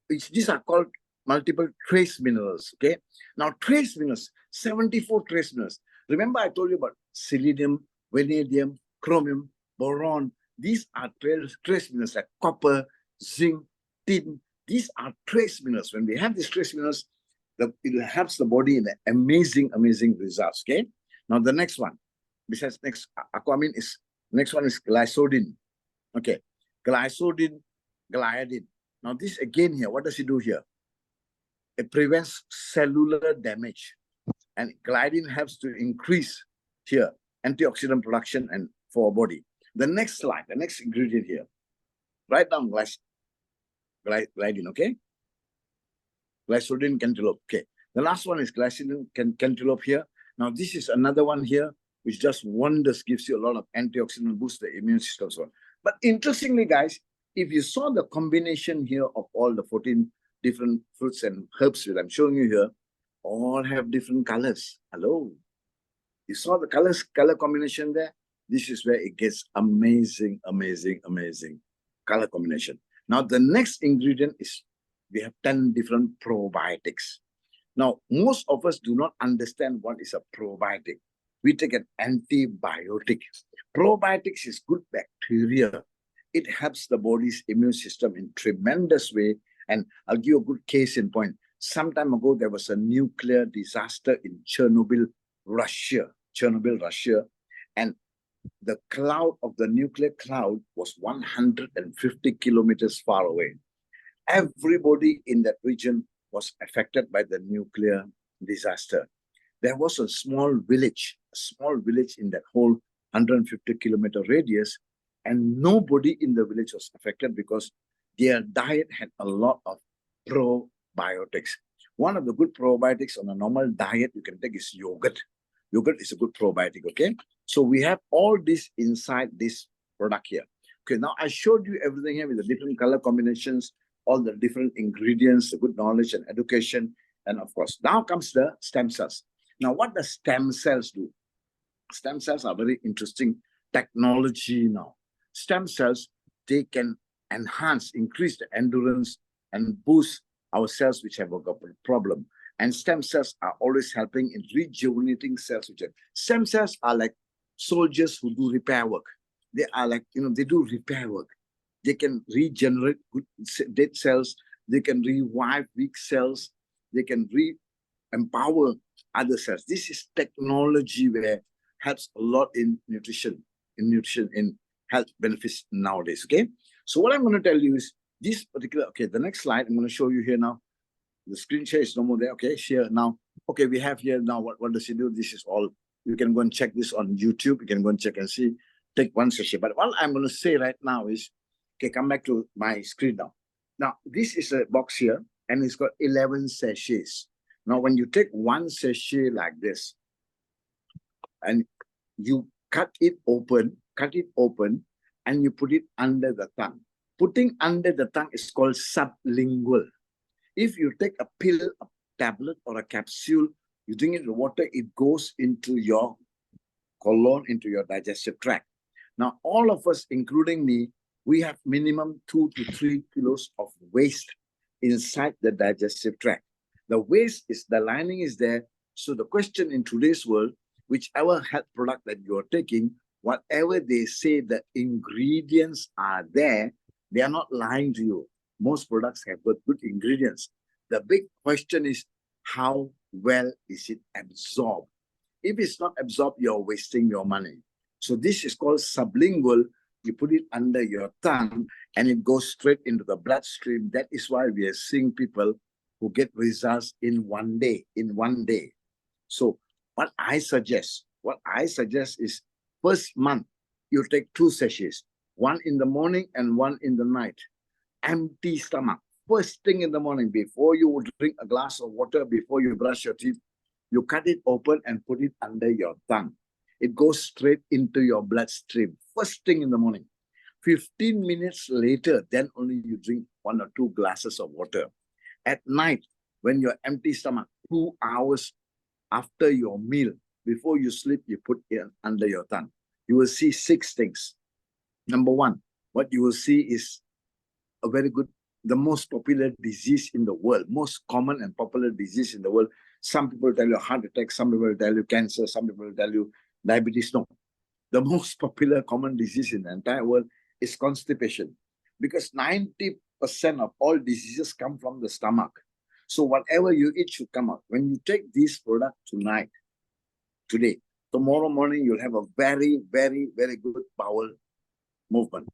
these are called multiple trace minerals. Okay. Now, trace minerals, 74 trace minerals. Remember, I told you about selenium, vanadium, chromium, boron. These are trace minerals like copper, zinc, tin. These are trace minerals. When we have these trace minerals, it helps the body in amazing results. Okay. Now, the next one, besides next aquamin, is next one is glycodin. Okay. Glycodin, gliadin. Now, this again here, what does it do here? It prevents cellular damage, and gliadin helps to increase here antioxidant production and for our body. The next slide, the next ingredient here, write down gliadin, okay? Glycodin cantaloupe, okay. The last one is glycodin cantaloupe here. Now, this is another one here, which just wonders, gives you a lot of antioxidant, boosts the immune system. So, but interestingly, guys, if you saw the combination here of all the 14 different fruits and herbs that I'm showing you here, all have different colors. Hello. You saw the color combination there? This is where it gets amazing color combination. Now, the next ingredient is, we have 10 different probiotics. Now, most of us do not understand what is a probiotic. We take an antibiotic. Probiotics is good bacteria. It helps the body's immune system in tremendous way. And I'll give you a good case in point. Some time ago, there was a nuclear disaster in Chernobyl, Russia. And the cloud of the nuclear cloud was 150 kilometers far away. Everybody in that region was affected by the nuclear disaster. There was a small village in that whole 150-kilometer radius, and nobody in the village was affected because their diet had a lot of probiotics. One of the good probiotics on a normal diet you can take is yogurt. Yogurt is a good probiotic, okay? So we have all this inside this product here. Okay, now I showed you everything here with the different color combinations, all the different ingredients, the good knowledge and education, and of course, now comes the stem cells. Now, what does stem cells do? Stem cells are very interesting technology now. Stem cells, they can enhance, increase the endurance and boost our cells which have a problem. And stem cells are always helping in rejuvenating cells. Stem cells are like soldiers who do repair work. They are like, they do repair work. They can regenerate good dead cells. They can revive weak cells. They can empower other cells. This is technology where helps a lot in nutrition, in health benefits nowadays. Okay. So what I'm going to tell you is this particular, okay, the next slide I'm going to show you here now. The screen share is no more there. Okay, share now. Okay, we have here now what does it do? This is all. You can go and check this on YouTube. You can go and check and see. Take one session. But what I'm going to say right now is, okay, come back to my screen now. Now, this is a box here, and it's got 11 sachets. Now, when you take one sachet like this, and you cut it open, and you put it under the tongue. Putting under the tongue is called sublingual. If you take a pill, a tablet, or a capsule, you drink it in water, it goes into your colon, into your digestive tract. Now, all of us, including me, we have minimum 2 to 3 kilos of waste inside the digestive tract. The waste is, the lining is there. So the question in today's world, whichever health product that you're taking, whatever they say the ingredients are there, they are not lying to you. Most products have got good ingredients. The big question is, how well is it absorbed? If it's not absorbed, you're wasting your money. So this is called sublingual. You put it under your tongue and it goes straight into the bloodstream. That is why we are seeing people who get results in one day, So what I suggest is first month, you take 2 sachets, one in the morning and one in the night. Empty stomach. First thing in the morning, before you drink a glass of water, before you brush your teeth, you cut it open and put it under your tongue. It goes straight into your bloodstream. First thing in the morning. 15 minutes later, then only you drink 1 or 2 glasses of water. At night, when you're empty stomach, 2 hours after your meal, before you sleep, you put it under your tongue. You will see 6 things. Number 1, what you will see is a very good, the most popular disease in the world, most common and popular disease in the world. Some people tell you heart attack, some people tell you cancer, some people tell you diabetes. No, the most popular common disease in the entire world is constipation, because 90% of all diseases come from the stomach. So whatever you eat should come out. When you take this product today, tomorrow morning, you'll have a very, very, very good bowel movement.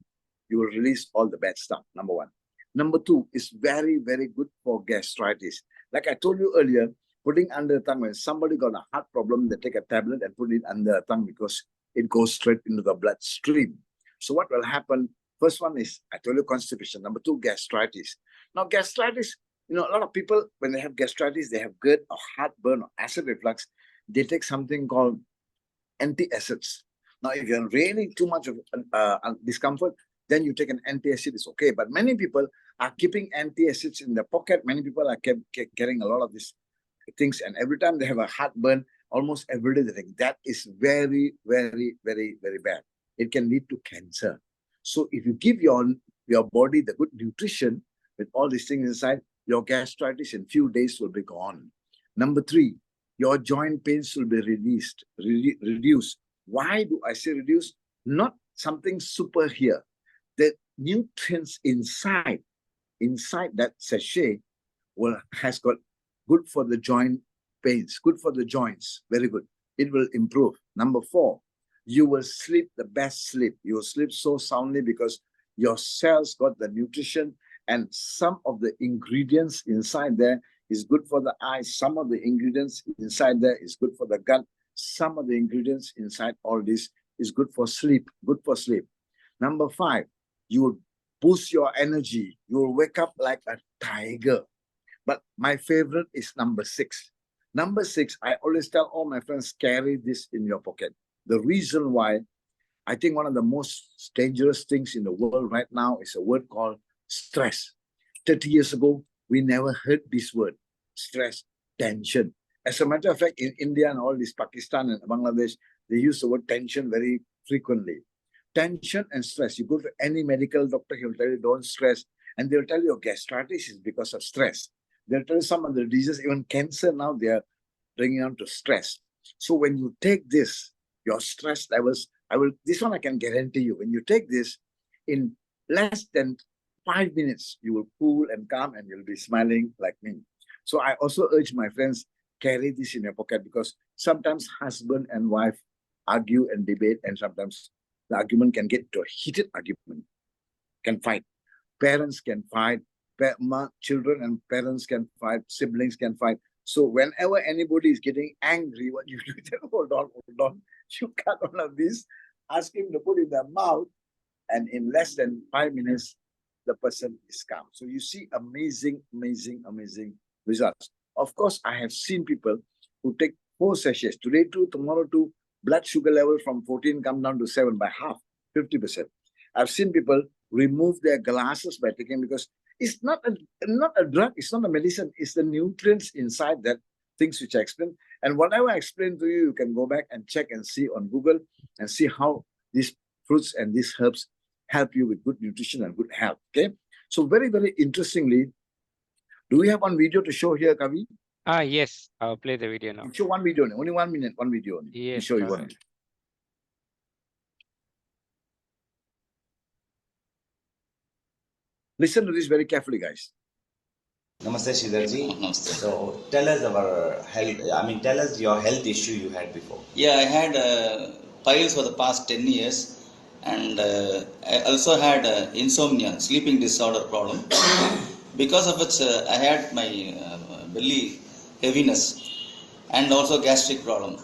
You will release all the bad stuff, number 1. Number 2 is very, very good for gastritis. Like I told you earlier, putting under the tongue, when somebody got a heart problem, they take a tablet and put it under the tongue because it goes straight into the bloodstream. So what will happen? First one is, I told you, constipation. Number 2, gastritis. Now, gastritis, a lot of people, when they have gastritis, they have GERD or heartburn or acid reflux. They take something called antacids. Now, if you're really too much of discomfort, then you take an antacid, it's okay. But many people are keeping antacids in their pocket. Many people are carrying a lot of these things. And every time they have a heartburn, almost every day they think that is very, very, very, very bad. It can lead to cancer. So if you give your body the good nutrition with all these things inside, your gastritis in few days will be gone. Number 3, your joint pains will be reduced. Why do I say reduce? Not something super here. The nutrients inside that sachet has got good for the joint pains, good for the joints, very good. It will improve. Number 4, you will sleep the best sleep. You will sleep so soundly because your cells got the nutrition And some of the ingredients inside there is good for the eyes. Some of the ingredients inside there is good for the gut. Some of the ingredients inside all this is good for sleep, good for sleep. Number 5, you will boost your energy. You will wake up like a tiger. But my favorite is number 6. Number 6, I always tell all my friends, carry this in your pocket. The reason why, I think one of the most dangerous things in the world right now is a word called stress. 30 years ago, we never heard this word, stress, tension. As a matter of fact, in India and all this Pakistan and Bangladesh, they use the word tension very frequently. Tension and stress. You go to any medical doctor, he'll tell you don't stress. And they'll tell you gastritis is because of stress. They'll tell you some of the diseases, even cancer now, they are bringing on to stress. So when you take this, your stress levels, this one I can guarantee you, when you take this, in less than 5 minutes, you will cool and calm and you'll be smiling like me. So I also urge my friends, carry this in your pocket, because sometimes husband and wife argue and debate, and sometimes the argument can get to a heated argument, can fight. Parents can fight, children and parents can fight, siblings can fight. So whenever anybody is getting angry, what you do, hold on, you cut one of these, ask him to put in their mouth, and in less than 5 minutes, the person is calm. So you see amazing, amazing, amazing results. Of course, I have seen people who take 4 sachets, today 2, tomorrow 2, blood sugar level from 14 come down to 7 by half, 50%. I've seen people remove their glasses by taking, because it's not a drug, it's not a medicine, it's the nutrients inside that things which I explained. And whatever I explained to you, you can go back and check and see on Google and see how these fruits and these herbs help you with good nutrition and good health. Okay. So very, very interestingly, do we have one video to show here, Kavi? Yes, I'll play the video now. Show one video, only 1 minute, one video only. Yes, show you all one. right. Listen to this very carefully, guys. Namaste, Sridharji. Namaste. So, tell us tell us your health issue you had before. Yeah, I had piles for the past 10 years, and I also had insomnia, sleeping disorder problem. Because of which I had my belly heaviness and also gastric problem.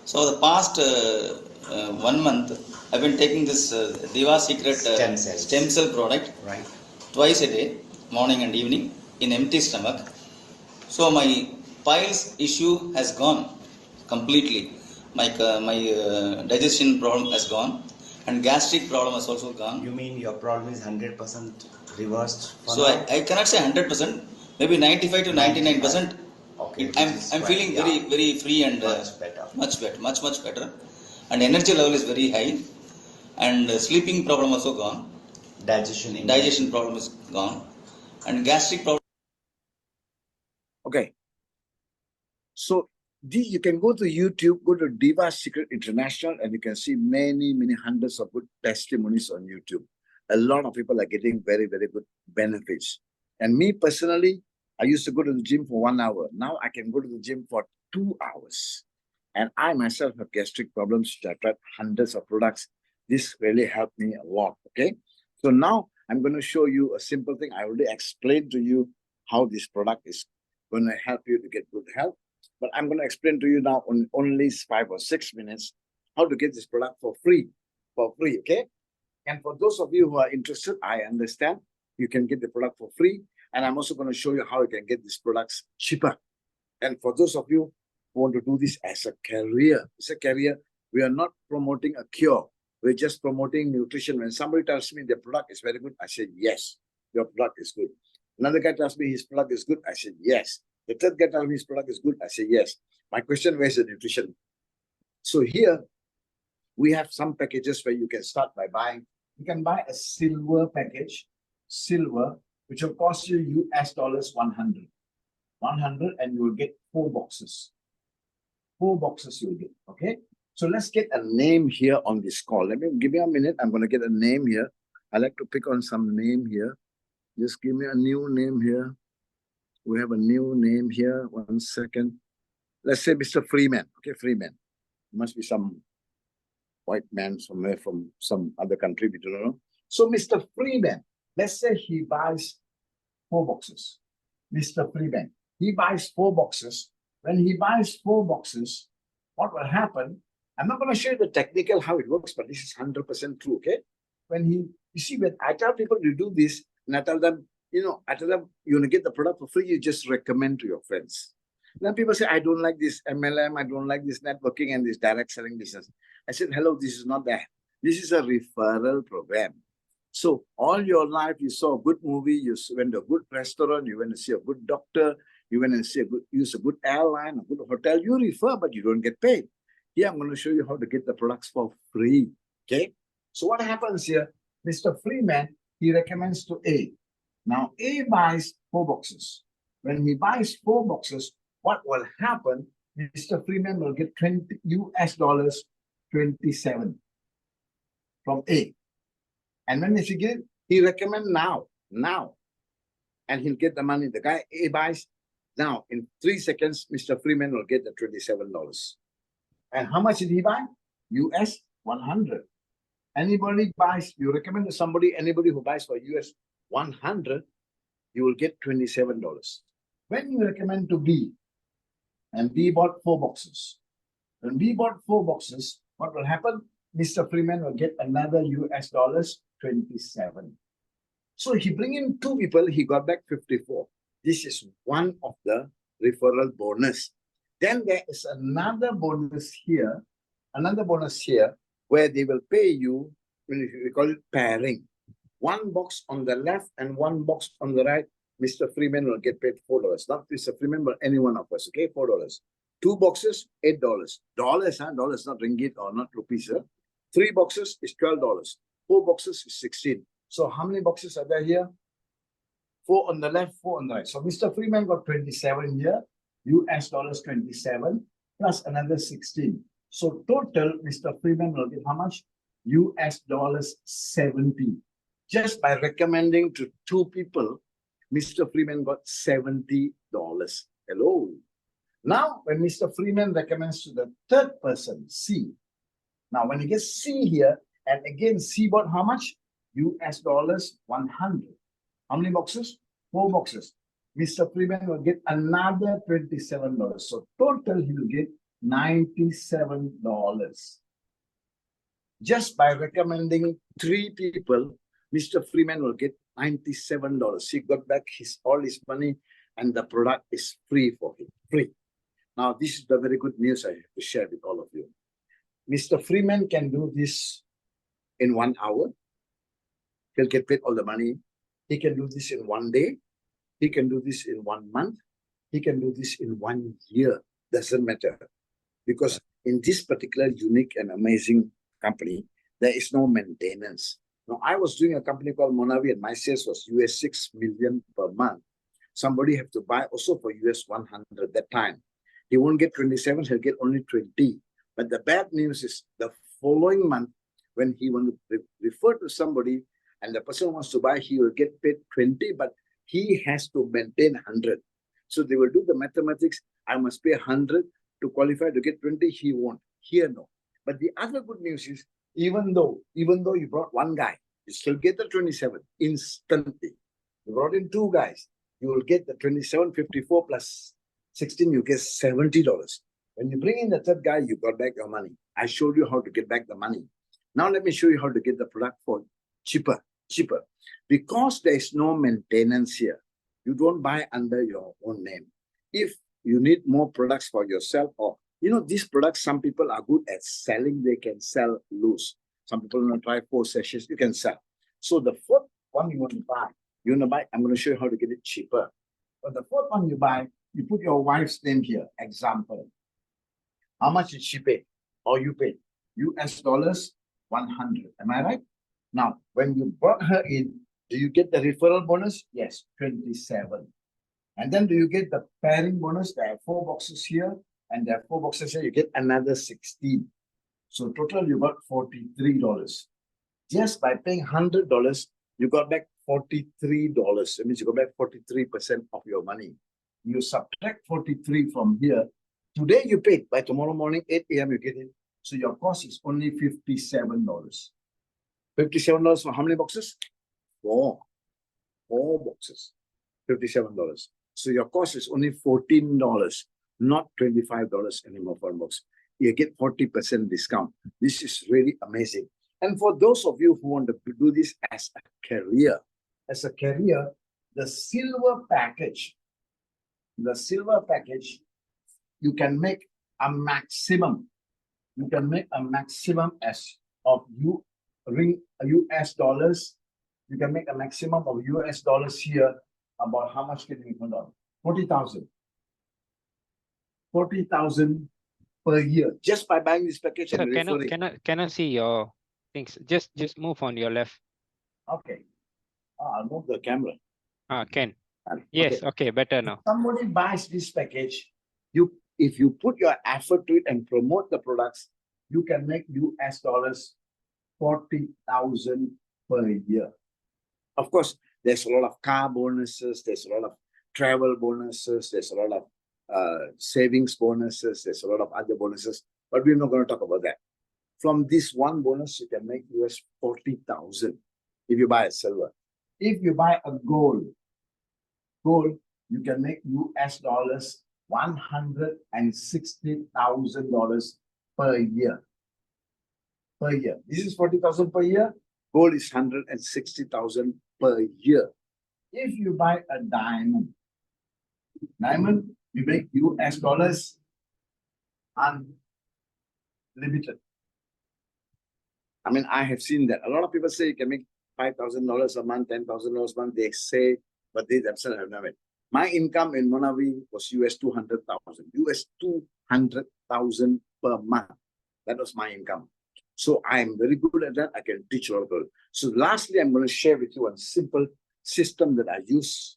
So the past 1 month, I've been taking this Diva Secret stem cell product, right, twice a day, morning and evening, in empty stomach. So my piles issue has gone completely. My digestion problem has gone, and gastric problem has also gone. You mean your problem is 100% reversed? So I cannot say 100%, maybe 95 to 99%. Okay, I'm feeling very free and much better, and energy level is very high, and sleeping problem also gone. Digestion problem is gone, and gastric problem. Okay. So you can go to YouTube, go to Diva Secret International, and you can see many, many hundreds of good testimonies on YouTube. A lot of people are getting very, very good benefits. And me personally, I used to go to the gym for 1 hour. Now I can go to the gym for 2 hours. And I myself have gastric problems. I've tried hundreds of products. This really helped me a lot. Okay. So now I'm going to show you a simple thing. I already explained to you how this product is going to help you to get good health. But I'm going to explain to you now in only 5 or 6 minutes how to get this product for free. Okay? And for those of you who are interested, I understand you can get the product for free. And I'm also going to show you how you can get these products cheaper. And for those of you who want to do this as a career, it's a career. We are not promoting a cure. We're just promoting nutrition. When somebody tells me their product is very good, I say, yes, your product is good. Another guy tells me his product is good, I said, yes. The third guy tells me his product is good, I say, yes. My question, where's the nutrition? So here, we have some packages where you can start by buying. You can buy a silver package, which will cost you US dollars 100. 100, and you will get 4 boxes. 4 boxes you will get, okay? So let's get a name here on this call. Give me a minute. I'm going to get a name here. I like to pick on some name here. Just give me a new name here. We have a new name here. 1 second. Let's say Mr. Freeman. Okay, Freeman. Must be some white man somewhere from some other country. We don't know. So Mr. Freeman, let's say he buys 4 boxes. Mr. Freeman, he buys 4 boxes. When he buys 4 boxes, what will happen? I'm not going to show you the technical how it works, but this is 100% true, okay? You see, when I tell people to do this, and I tell them, you want to get the product for free, you just recommend to your friends. Then people say, I don't like this MLM, I don't like this networking and this direct selling business. I said, hello, this is not that. This is a referral program. So all your life, you saw a good movie, you went to a good restaurant, you went to see a good doctor, you went and use a good airline, a good hotel, you refer, but you don't get paid. Here, I'm going to show you how to get the products for free, okay? So what happens here, Mr. Freeman, he recommends to A. Now, A buys 4 boxes. When he buys 4 boxes, what will happen, Mr. Freeman will get $20 27 from A. And when he get it, he recommend now, and he'll get the money. The guy A buys now. In 3 seconds, Mr. Freeman will get the $27. And how much did he buy? US 100. Anybody buys, you recommend to somebody, anybody who buys for US 100, you will get $27. When you recommend to B, and B bought 4 boxes. When B bought 4 boxes, what will happen? Mr. Freeman will get another US dollars 27. So he bring in 2 people, he got back 54. This is one of the referral bonus. Then there is another bonus here where they will pay you, we call it pairing. 1 box on the left and 1 box on the right. Mr. Freeman will get paid $4. Not Mr. Freeman, but any one of us, okay? $4. 2 boxes, $8. Dollars, not ringgit or not rupees. 3 boxes is $12. 4 boxes is 16. So how many boxes are there here? 4 on the left, 4 on the right. So Mr. Freeman got 27 here, US dollars 27, plus another 16. So total, Mr. Freeman will get how much? US dollars 70. Just by recommending to 2 people, Mr. Freeman got $70. Hello. Now, when Mr. Freeman recommends to the 3rd person, C. Now, when he gets C here, and again, C bought how much? US dollars 100. How many boxes? 4 boxes. Mr. Freeman will get another $27. So total, he will get $97. Just by recommending 3 people, Mr. Freeman will get $97. He got back all his money, and the product is free for him. Free. Now, this is the very good news I have to share with all of you. Mr. Freeman can do this in 1 hour. He'll get paid all the money. He can do this in 1 day. He can do this in 1 month. He can do this in 1 year. Doesn't matter. Because in this particular unique and amazing company, there is no maintenance. Now, I was doing a company called Monavi, and my sales was US 6 million per month. Somebody have to buy also for US 100 that time. He won't get 27, he'll get only 20. But the bad news is the following month, when he want to refer to somebody and the person wants to buy, he will get paid 20, but he has to maintain 100. So they will do the mathematics. I must pay 100 to qualify to get 20. He won't. Here, no. But the other good news is, even though you brought 1 guy, you still get the 27 instantly. You brought in 2 guys, you will get the 27, 54 plus 16, you get $70. When you bring in the 3rd guy, you got back your money. I showed you how to get back the money. Now let me show you how to get the product for cheaper. Because there is no maintenance here, you don't buy under your own name. If you need more products for yourself, or these products, some people are good at selling, they can sell loose. Some people want to try 4 sessions, you can sell. So the 4th one you want to buy, I'm going to show you how to get it cheaper. But the 4th one you buy, you put your wife's name here. Example. How much did she pay? Or you paid? US dollars 100. Am I right? Now, when you brought her in, do you get the referral bonus? Yes, 27. And then do you get the pairing bonus? There are 4 boxes here, and there are 4 boxes here. You get another 16. So total, you got $43. Just by paying $100, you got back $43. That means you got back 43% of your money. You subtract 43 from here. Today you paid. By tomorrow morning, 8 a.m. you get it. So your cost is only $57. $57 for how many boxes? 4. 4 boxes. $57. So your cost is only $14, not $25 anymore for unbox. You get 40% discount. This is really amazing. And for those of you who want to do this as a career, the silver package, you can make a maximum. You can make a maximum as of US dollars. You can make a maximum of US dollars here. About how much can you put on? 40,000. 40,000 per year just by buying this package Sir, and referring. cannot see your things. Just move on your left. Okay. I'll move the camera. Can. Yes, okay, better now. If somebody buys this package, if you put your effort to it and promote the products, you can make US dollars 40,000 per year. Of course, there's a lot of car bonuses, there's a lot of travel bonuses, there's a lot of savings bonuses, there's a lot of other bonuses, but we're not going to talk about that. From this one bonus, you can make US 40,000 if you buy a silver. If you buy a gold, you can make US dollars $160,000 per year. This is 40,000 per year. Gold is 160,000 per year. If you buy a diamond, you make US dollars unlimited. I mean, I have seen that. A lot of people say you can make $5,000 a month, $10,000 a month. They say, but they themselves have never. My income in Monavi was US 200,000. US 200,000 per month. That was my income. So I'm very good at that. I can teach a lot of people. So lastly, I'm going to share with you a simple system that I use.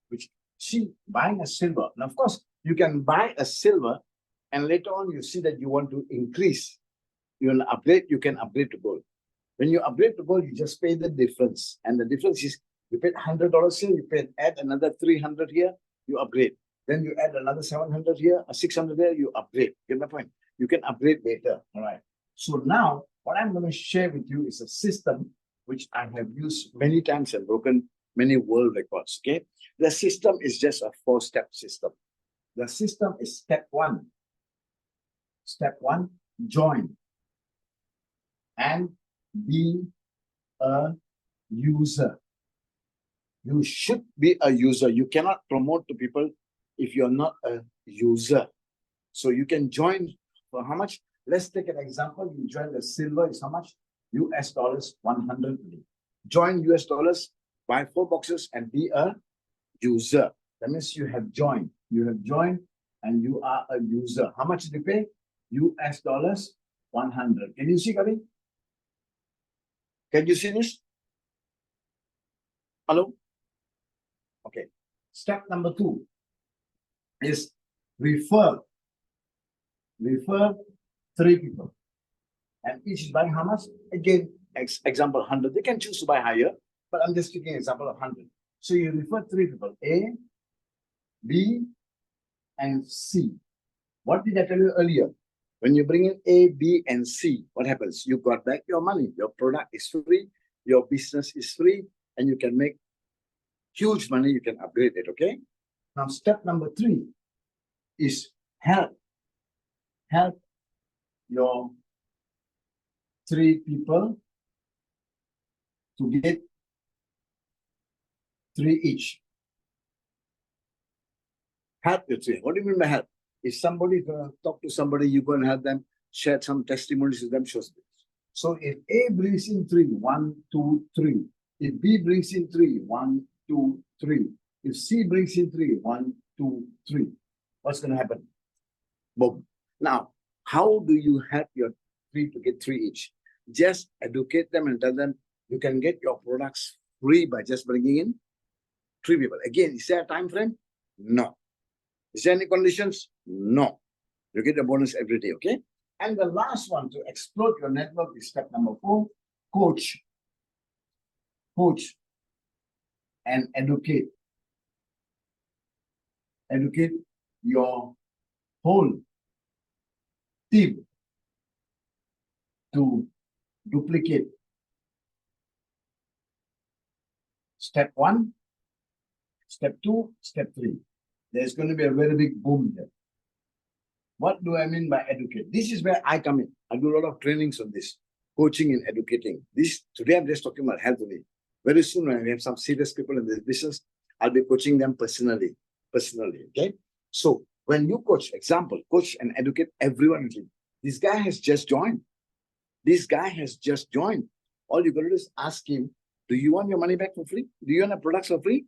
Which, see, buying a silver. And of course, you can buy a silver and later on you see that you want to increase. You want to upgrade, you can upgrade to gold. When you upgrade to gold, you just pay the difference. And the difference is you paid $100 here, you add another 300 here, you upgrade. Then you add another 700 here, or 600 there, you upgrade. Get my point? You can upgrade later. All right. So now what I'm going to share with you is a system which I have used many times and broken many world records. Okay. The system is just a 4-step system. The system is step one. Step one, join and be a user. You should be a user. You cannot promote to people if you're not a user. So you can join for how much? Let's take an example. You join the silver is how much? US dollars 100. Join US dollars, buy 4 boxes and be a user. That means you have joined. You have joined and you are a user. How much did you pay? US dollars 100. Can you see, Kavi? Can you see this? Hello? Okay. Step number 2 is refer 3 people. And each is buying how much? Again, example 100. They can choose to buy higher, but I'm just taking an example of 100. So you refer 3 people, A, B, and C. What did I tell you earlier? When you bring in A, B, and C, what happens? You got back your money. Your product is free. Your business is free. And you can make huge money. You can upgrade it, okay? Now, step number 3 is help. Help your 3 people to get 3 each. Help your 3. What do you mean by help? If somebody going to talk to somebody, you're going to help them share some testimonies with them. So if A brings in 3, 1, 2, 3. If B brings in 3, 1, 2, 3. If C brings in 3, 1, 2, 3. What's going to happen? Boom. Now, how do you help your 3 to get 3 each? Just educate them and tell them you can get your products free by just bringing in 3 people. Again, is there a time frame? No. Is there any conditions? No. You get a bonus every day, okay? And the last one to explode your network is step number 4, coach. Coach and educate. Educate your whole team to duplicate. Step 1, Step 2, step 3. There's going to be a very big boom here. What do I mean by educate? This is where I come in. I do a lot of trainings on this, coaching and educating. Today I'm just talking about health only. Very soon when we have some serious people in this business, I'll be coaching them personally. Okay? So when you coach and educate everyone. This guy has just joined. All you got to do is ask him, do you want your money back for free? Do you want the products for free?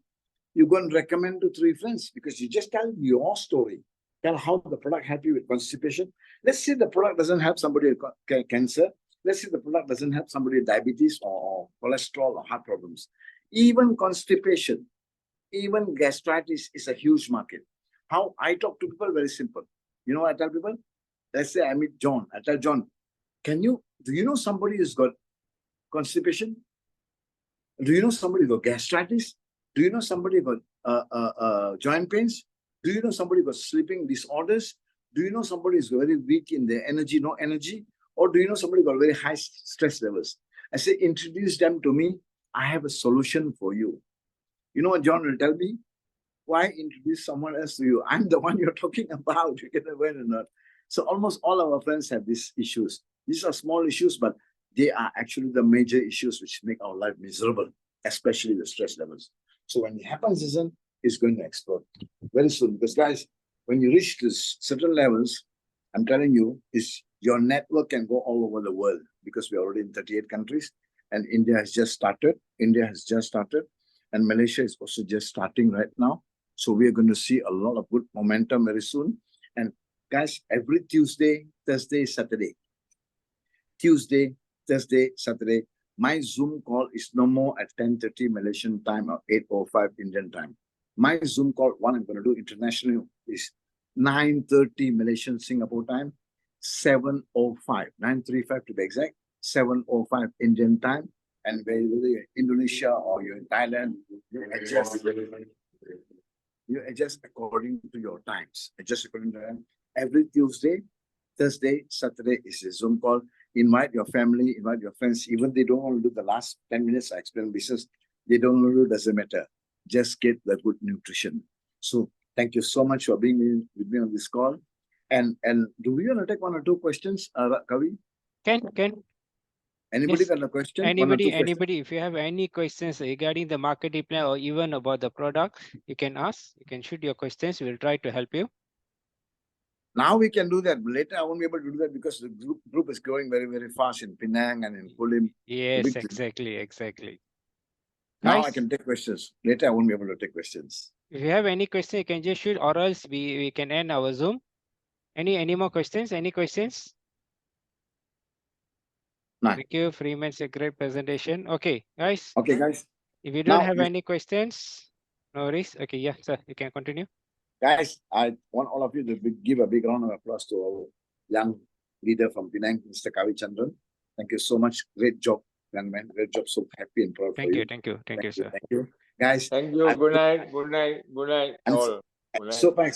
You go and recommend to 3 friends because you just tell your story. Tell how the product helped you with constipation. Let's say the product doesn't help somebody with cancer. Let's say the product doesn't help somebody with diabetes or cholesterol or heart problems. Even constipation, even gastritis is a huge market. How I talk to people, very simple. You know what I tell people? Let's say I meet John. I tell John, do you know somebody who's got constipation? Do you know somebody who's got gastritis? Do you know somebody who got joint pains? Do you know somebody who got sleeping disorders? Do you know somebody who's very weak in their energy, no energy? Or do you know somebody who got very high stress levels? I say, introduce them to me. I have a solution for you. You know what John will tell me? Why introduce someone else to you? I'm the one you're talking about. You get aware or not? So almost all our friends have these issues. These are small issues, but they are actually the major issues which make our life miserable, especially the stress levels. So when it happens, it's going to explode very soon. Because guys, when you reach this certain levels, I'm telling you, your network can go all over the world because we're already in 38 countries and India has just started. And Malaysia is also just starting right now. So we are going to see a lot of good momentum very soon. And guys, every Tuesday, Thursday, Saturday, my Zoom call is no more at 10:30 Malaysian time or 8:05 Indian time. My Zoom call, one I'm going to do internationally, is 9:30 Malaysian Singapore time, 7:05, 9:35 to be exact, 7:05 Indian time. And whether you're in Indonesia or you're in Thailand, you adjust according to your times. Every Tuesday, Thursday, Saturday is a Zoom call. Invite your family, invite your friends. Even they don't want to do the last 10 minutes I explain business, they don't want to do, doesn't matter. Just get the good nutrition. So thank you so much for being with me on this call. And do we want to take 1 or 2 questions, Kavi? Can. Anybody Yes. got a question? Anybody, if you have any questions regarding the marketing plan or even about the product, you can ask. You can shoot your questions. We'll try to help you. Now we can do that. Later I won't be able to do that because the group is growing very, very fast in Penang and in Kulim. Yes, exactly. Now Guys, I can take questions. Later I won't be able to take questions. if you have any question, you can just shoot, or else we can end our Zoom. Any more questions? Any questions? No. Thank you, Freeman. It's a great presentation. Okay, guys. Okay, guys. If you don't Now, have any questions, no worries. Okay, yeah, sir, you can continue. Guys, I want all of you to give a big round of applause to our young leader from Penang, Mr. Kavi Chandran. Thank you so much. Great job, young man. Great job. So happy and proud for you. Thank you, sir. Thank you. Guys, Thank you. Good night. Good night. Good night, I'm all. Good night. super excited.